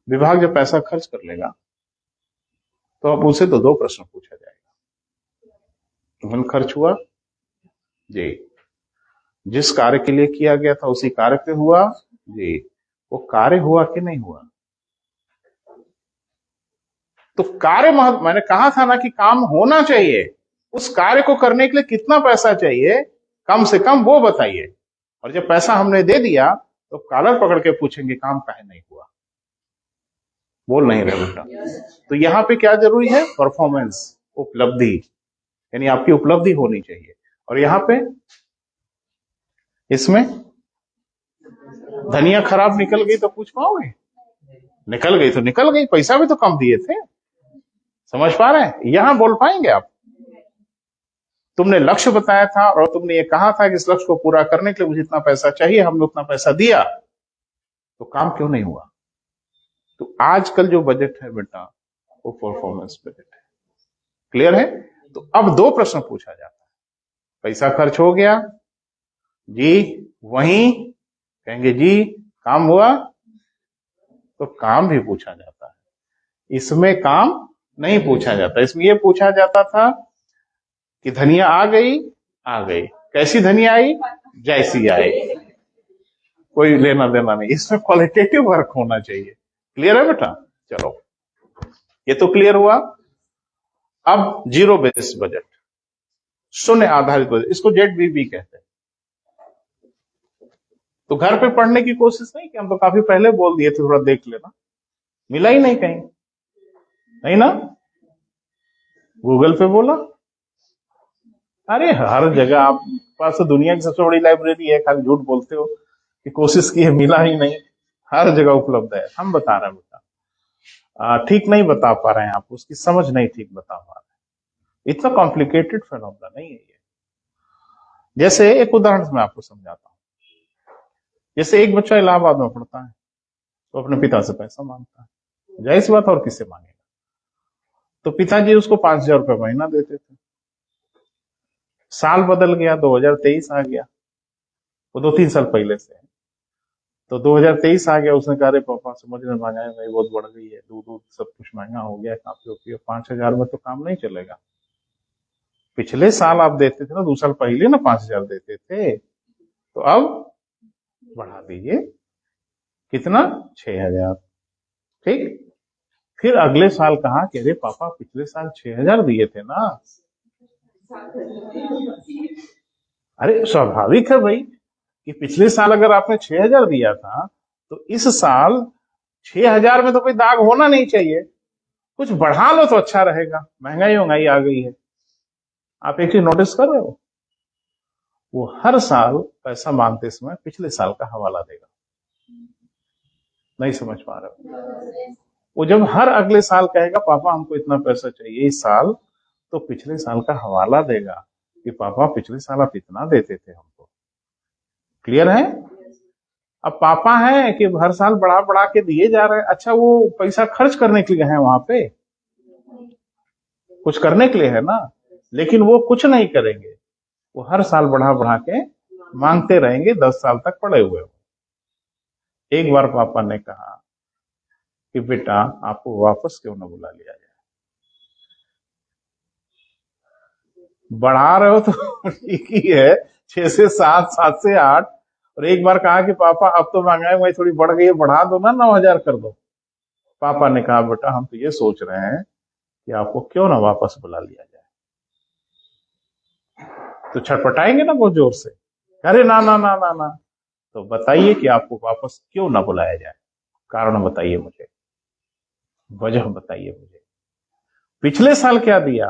विभाग जब पैसा खर्च कर लेगा तो अब उनसे तो दो प्रश्न पूछा जाएगा। धन खर्च हुआ जी, जिस कार्य के लिए किया गया था उसी कार्य पे हुआ जी, वो कार्य हुआ कि नहीं हुआ। तो कार्य मैंने कहा था ना कि काम होना चाहिए, उस कार्य को करने के लिए कितना पैसा चाहिए कम से कम वो बताइए। और जब पैसा हमने दे दिया तो कॉलर पकड़ के पूछेंगे काम काहे नहीं हुआ। बोल नहीं रहे बेटा? तो यहाँ पे क्या जरूरी है? परफॉर्मेंस, उपलब्धि, यानी आपकी उपलब्धि होनी चाहिए। और यहाँ पे इसमें धनिया खराब निकल गई तो पूछ पाओगे? निकल गई तो निकल गई, पैसा भी तो कम दिए थे। समझ पा रहे हैं? यहां बोल पाएंगे आप? तुमने लक्ष्य बताया था और तुमने ये कहा था कि इस लक्ष्य को पूरा करने के लिए मुझे इतना पैसा चाहिए, हमने उतना पैसा दिया, तो काम क्यों नहीं हुआ? तो आजकल जो बजट है बेटा वो परफॉर्मेंस बजट है। क्लियर है? तो अब दो प्रश्न पूछा जाता है। पैसा खर्च हो गया जी, वहीं कहेंगे जी काम हुआ, तो काम भी पूछा जाता है। इसमें काम नहीं पूछा जाता। इसमें यह पूछा जाता था कि धनिया आ गई, आ गई, कैसी धनिया आई? जैसी आई, कोई लेना देना नहीं। इसमें क्वालिटेटिव वर्क होना चाहिए। क्लियर है बेटा? चलो ये तो क्लियर हुआ। अब जीरो बेस बजट, शून्य आधारित बजट, इसको ZBB कहते हैं। तो घर पे पढ़ने की कोशिश नहीं कि हम तो काफी पहले बोल दिए थे, थोड़ा देख लेना, मिला ही नहीं कहीं, नहीं ना? गूगल पे बोला, अरे हर जगह आप पास तो दुनिया की सबसे बड़ी लाइब्रेरी है, खाली झूठ बोलते हो कि कोशिश की है, मिला ही नहीं। हर जगह उपलब्ध है। हम बता रहे हैं बेटा, ठीक नहीं बता पा रहे हैं आप, उसकी समझ नहीं ठीक बता पा रहे हैं। इतना कॉम्प्लिकेटेड फिनोमेना नहीं है ये। जैसे एक उदाहरण मैं आपको समझाता हूँ। जैसे एक बच्चा इलाहाबाद में पढ़ता है, तो अपने पिता से पैसा मांगता है, जाहिर सी बात, और किससे मांगेगा। तो पिताजी उसको 5,000 रुपये महीना देते थे। साल बदल गया, 2023 आ गया, वो 2-3 साल पहले से है। तो 2023 आ गया, उसने कहा अरे पापा समझ में महंगाई भाई बहुत बढ़ गई है, दूध सब कुछ महंगा हो गया, काफी होती है, 5,000 में तो काम नहीं चलेगा। पिछले साल आप देते थे ना, 2 साल पहले ना 5,000 देते थे, तो अब बढ़ा दीजिए। कितना? 6,000। ठीक। फिर अगले साल कहा कि अरे पापा पिछले साल 6,000 दिए थे ना। अरे स्वाभाविक है भाई कि पिछले साल अगर आपने 6,000 दिया था, तो इस साल 6,000 में तो कोई दाग होना नहीं चाहिए, कुछ बढ़ा लो तो अच्छा रहेगा, महंगाई आ गई है। आप एक चीज नोटिस कर रहे हो, वो हर साल पैसा मांगते समय पिछले साल का हवाला देगा। नहीं समझ पा रहे हो? वो जब हर अगले साल कहेगा पापा हमको इतना पैसा चाहिए इस साल, तो पिछले साल का हवाला देगा कि पापा पिछले साल आप इतना देते थे हमको। क्लियर है? अब पापा है कि हर साल बढ़ा बढ़ा के दिए जा रहे हैं। अच्छा, वो पैसा खर्च करने के लिए है, वहां पे कुछ करने के लिए है ना, लेकिन वो कुछ नहीं करेंगे, वो हर साल बढ़ा बढ़ा के मांगते रहेंगे, 10 साल तक पड़े हुए हो। एक बार पापा ने कहा कि बेटा आपको वापस क्यों ना बुला लिया जाए, बढ़ा रहे हो तो ठीक ही है, 6 से 7, 7 से 8। और एक बार कहा कि पापा अब तो महंगाई थोड़ी बढ़ गई है, बढ़ा दो ना, 9,000 कर दो। पापा ने कहा बेटा हम तो ये सोच रहे हैं कि आपको क्यों ना वापस बुला लिया जाए। तो छटपटाएंगे ना बहुत जोर से, अरे ना ना ना ना ना। तो बताइए कि आपको वापस क्यों ना बुलाया जाए, कारण बताइए मुझे, वजह बताइए मुझे। पिछले साल क्या दिया,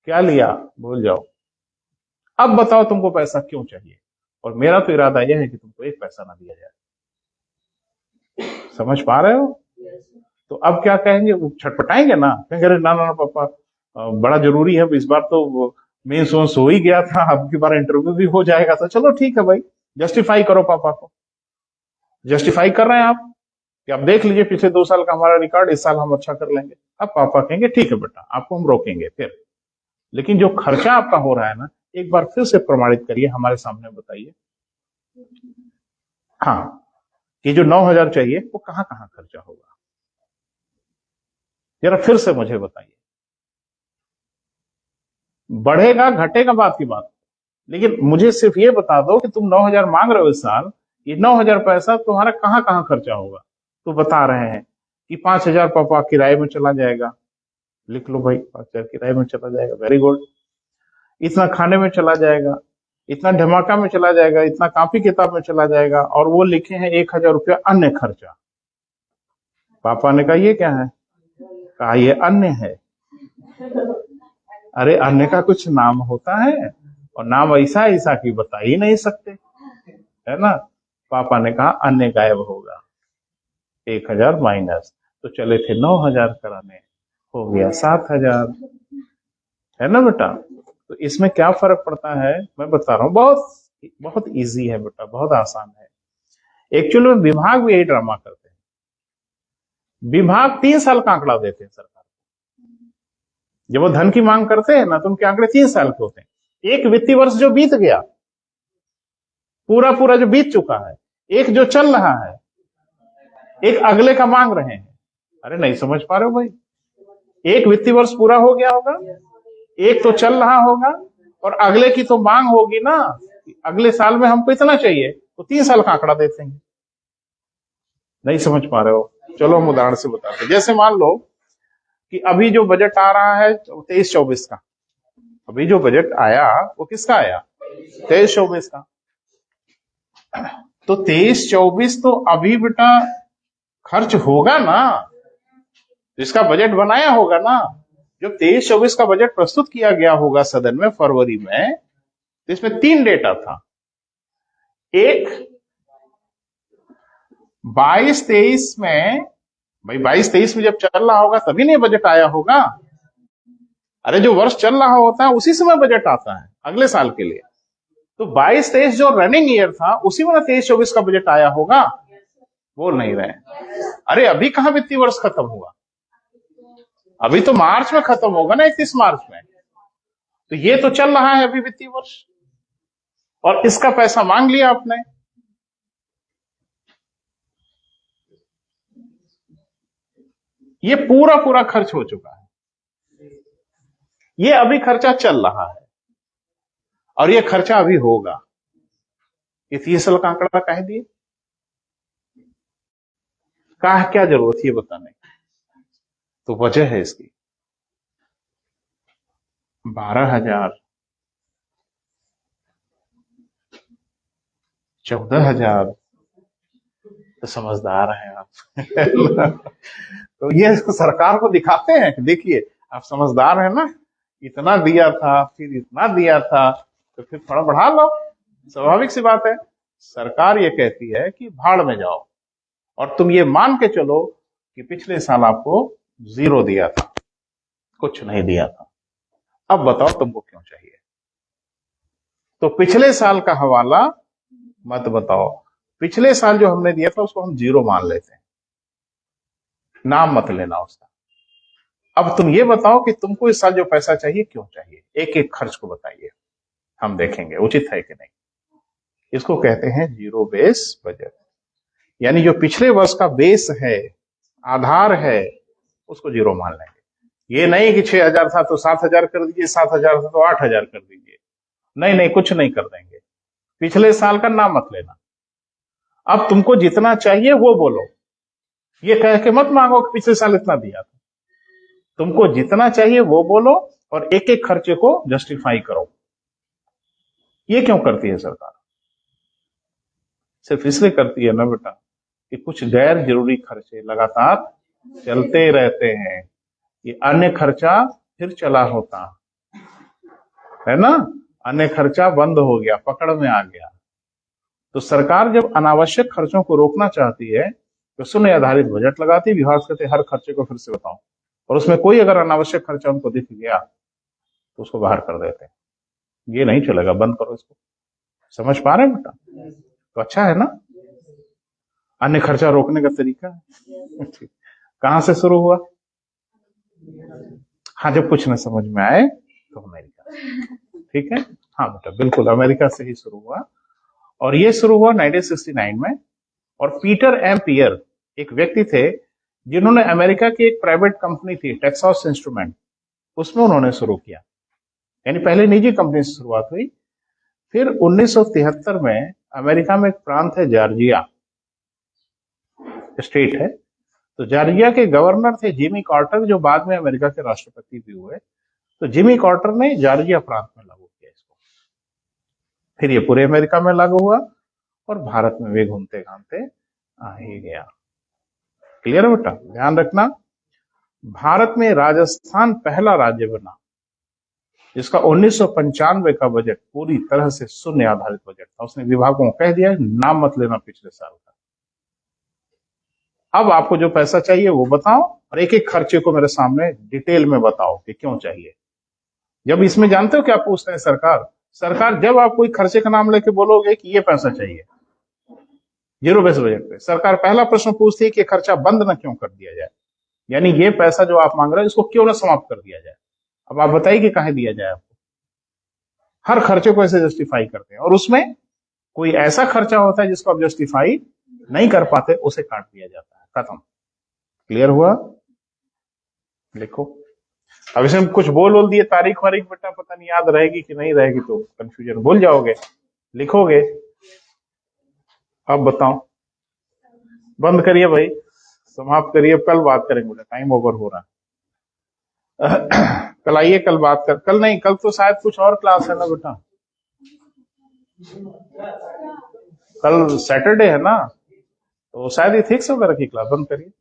क्या लिया, भूल जाओ। अब बताओ तुमको पैसा क्यों चाहिए, और मेरा तो इरादा यह है कि तुमको एक पैसा ना दिया जाए। समझ पा रहे हो? तो अब क्या कहेंगे, वो छटपटाएंगे ना, कहेंगे अरे ना ना पापा बड़ा जरूरी है, इस बार तो मेंस वेंस हो ही गया था, अब की बार इंटरव्यू भी हो जाएगा। तो चलो ठीक है भाई, जस्टिफाई करो पापा को। जस्टिफाई कर रहे हैं आप कि आप देख लीजिए पिछले 2 साल का हमारा रिकॉर्ड, इस साल हम अच्छा कर लेंगे। अब पापा कहेंगे ठीक है बेटा, आपको हम रोकेंगे फिर, लेकिन जो खर्चा आपका हो रहा है ना, एक बार फिर से प्रमाणित करिए, हमारे सामने बताइए। हाँ, कि जो 9,000 चाहिए वो कहां कहां खर्चा होगा, जरा फिर से मुझे बताइए। बढ़ेगा घटेगा बात की बात, लेकिन मुझे सिर्फ ये बता दो कि तुम 9,000 मांग रहे हो इस साल, ये 9,000 पैसा तुम्हारा कहां कहां खर्चा होगा। तो बता रहे हैं कि 5,000 पापा किराए में चला जाएगा। लिख लो भाई, 5,000 किराए में चला जाएगा, वेरी गुड। इतना खाने में चला जाएगा, इतना धमाका में चला जाएगा, इतना कॉपी किताब में चला जाएगा, और वो लिखे हैं 1,000 रुपया अन्य खर्चा। पापा ने कहा ये क्या है, कहा ये अन्य है। अरे अन्य का कुछ नाम होता है, और नाम ऐसा ऐसा की बता ही नहीं सकते, है ना। पापा ने कहा अन्य गायब होगा, 1,000 माइनस, तो चले थे 9,000 कराने, हो गया 7,000, है ना बेटा। तो इसमें क्या फर्क पड़ता है मैं बता रहा हूँ, बहुत बहुत इजी है बेटा, बहुत आसान है। एक्चुअली में विभाग भी यही ड्रामा करते हैं। विभाग 3 साल का आंकड़ा देते हैं सरकार, जब वो धन की मांग करते हैं ना, तो उनके आंकड़े 3 साल के होते हैं। एक वित्तीय वर्ष जो बीत गया, पूरा पूरा जो बीत चुका है, एक जो चल रहा है, एक अगले का मांग रहे हैं। अरे नहीं समझ पा रहे हो भाई, एक वित्तीय वर्ष पूरा हो गया होगा, एक तो चल रहा होगा, और अगले की तो मांग होगी ना, अगले साल में हमको इतना चाहिए, तो 3 साल का आंकड़ा देते हैं। नहीं समझ पा रहे हो? चलो हम उदाहरण से बताते हैं। जैसे मान लो कि अभी जो बजट आ रहा है 23-24 का, अभी जो बजट आया वो किसका आया, 23-24 का। तो 23-24 तो अभी बेटा खर्च होगा ना, जिसका बजट बनाया होगा ना, जब 23-24 का बजट प्रस्तुत किया गया होगा सदन में फरवरी में, तो इसमें 3 डेटा था। एक 22-23 में, भाई 22-23 में जब चल रहा होगा तभी नहीं बजट आया होगा। अरे जो वर्ष चल रहा होता है उसी समय बजट आता है अगले साल के लिए। तो 22-23 जो रनिंग ईयर था उसी में 23-24 का बजट आया होगा। बोल नहीं रहे। अरे अभी कहां वित्तीय वर्ष खत्म हुआ, अभी तो मार्च में खत्म होगा ना, 31 मार्च में। तो ये तो चल रहा है अभी वित्तीय वर्ष, और इसका पैसा मांग लिया आपने। ये पूरा पूरा खर्च हो चुका है, ये अभी खर्चा चल रहा है और ये खर्चा अभी होगा। ये 30 साल का आंकड़ा कह दिए, क्या जरूरत है बताने की? तो वजह है इसकी 12,000, 14,000। तो समझदार हैं आप। तो ये सरकार को दिखाते हैं कि देखिए आप समझदार हैं ना, इतना दिया था फिर इतना दिया था तो फिर थोड़ा बढ़ा लो। स्वाभाविक सी बात है। सरकार ये कहती है कि भाड़ में जाओ, और तुम ये मान के चलो कि पिछले साल आपको 0 दिया था, कुछ नहीं दिया था। अब बताओ तुमको क्यों चाहिए? तो पिछले साल का हवाला मत बताओ, पिछले साल जो हमने दिया था उसको हम 0 मान लेते हैं, नाम मत लेना उसका। अब तुम ये बताओ कि तुमको इस साल जो पैसा चाहिए क्यों चाहिए, एक एक खर्च को बताइए, हम देखेंगे उचित है कि नहीं। इसको कहते हैं जीरो बेस बजट, यानी जो पिछले वर्ष का बेस है, आधार है, उसको 0 मान लेंगे। ये नहीं कि 6,000 था तो 7,000 कर दीजिए, 7,000 था तो 8,000 कर दीजिए, नहीं नहीं, कुछ नहीं कर देंगे। पिछले साल का नाम मत लेना। अब तुमको जितना चाहिए वो बोलो, ये कह के मत मांगो कि पिछले साल इतना दिया था। तुमको जितना चाहिए वो बोलो और एक एक खर्चे को जस्टिफाई करो। ये क्यों करती है सरकार? सिर्फ इसलिए करती है ना बेटा कि कुछ गैर जरूरी खर्चे लगातार चलते रहते हैं। ये अन्य खर्चा फिर चला होता है ना, अन्य खर्चा बंद हो गया, पकड़ में आ गया। तो सरकार जब अनावश्यक खर्चों को रोकना चाहती है तो शून्य आधारित बजट लगाती है। विभाग कहते हर खर्चे को फिर से बताओ, और उसमें कोई अगर अनावश्यक खर्चा उनको दिख गया तो उसको बाहर कर देते हैं। ये नहीं चलेगा, बंद करो इसको। समझ पा रहे हैं बेटा? तो अच्छा है ना, अन्य खर्चा रोकने का तरीका है। कहां से शुरू हुआ? हाँ, जब कुछ न समझ में आए तो अमेरिका। ठीक है, हाँ बेटा बिल्कुल, अमेरिका से ही शुरू हुआ। और ये शुरू हुआ 1969 में। और पीटर एम पियर एक व्यक्ति थे जिन्होंने अमेरिका की एक प्राइवेट कंपनी थी टेक्सास इंस्ट्रूमेंट, उसमें उन्होंने शुरू किया। यानी पहले निजी कंपनी से शुरुआत हुई। फिर 1973 में अमेरिका में एक प्रांत है जॉर्जिया, स्टेट है, तो जॉर्जिया के गवर्नर थे जिमी कार्टर, जो बाद में अमेरिका के राष्ट्रपति भी हुए। तो जिमी कार्टर ने जॉर्जिया प्रांत में लागू किया इसको। फिर ये पूरे अमेरिका में लागू हुआ और भारत में भी घूमते घामते आ ही गया। क्लियर है बेटा? ध्यान रखना, भारत में राजस्थान पहला राज्य बना जिसका 1995 का बजट पूरी तरह से शून्य आधारित बजट था। उसने विभागों को कह दिया नाम मत लेना पिछले साल का, अब आपको जो पैसा चाहिए वो बताओ और एक एक खर्चे को मेरे सामने डिटेल में बताओ कि क्यों चाहिए। जब इसमें जानते हो क्या पूछते हैं सरकार जब आप कोई खर्चे का नाम लेके बोलोगे कि ये पैसा चाहिए जीरो बेस बजट पे, सरकार पहला प्रश्न पूछती है कि खर्चा बंद न क्यों कर दिया जाए, यानी ये पैसा जो आप मांग रहे हैं इसको क्यों ना समाप्त कर दिया जाए। अब आप बताइए कि कहाँ दिया जाए आपको। हर खर्चे को ऐसे जस्टिफाई करते हैं, और उसमें कोई ऐसा खर्चा होता है जिसको आप जस्टिफाई नहीं कर पाते, उसे काट दिया जाता है, खत्म। क्लियर हुआ? लिखो। अब इसमें कुछ बोल दिए, तारीख वारीख बेटा पता नहीं याद रहेगी कि नहीं रहेगी, तो कंफ्यूजन, भूल जाओगे, लिखोगे। अब बताओ, बंद करिए भाई, समाप्त करिए, कल बात करेंगे बेटा, टाइम ओवर हो रहा है। कल आइए, कल बात कर, कल नहीं, कल तो शायद कुछ और क्लास है ना बेटा, कल सैटरडे है ना, तो शायद इथिक्स वगैरह की क्लास। बंद करिए।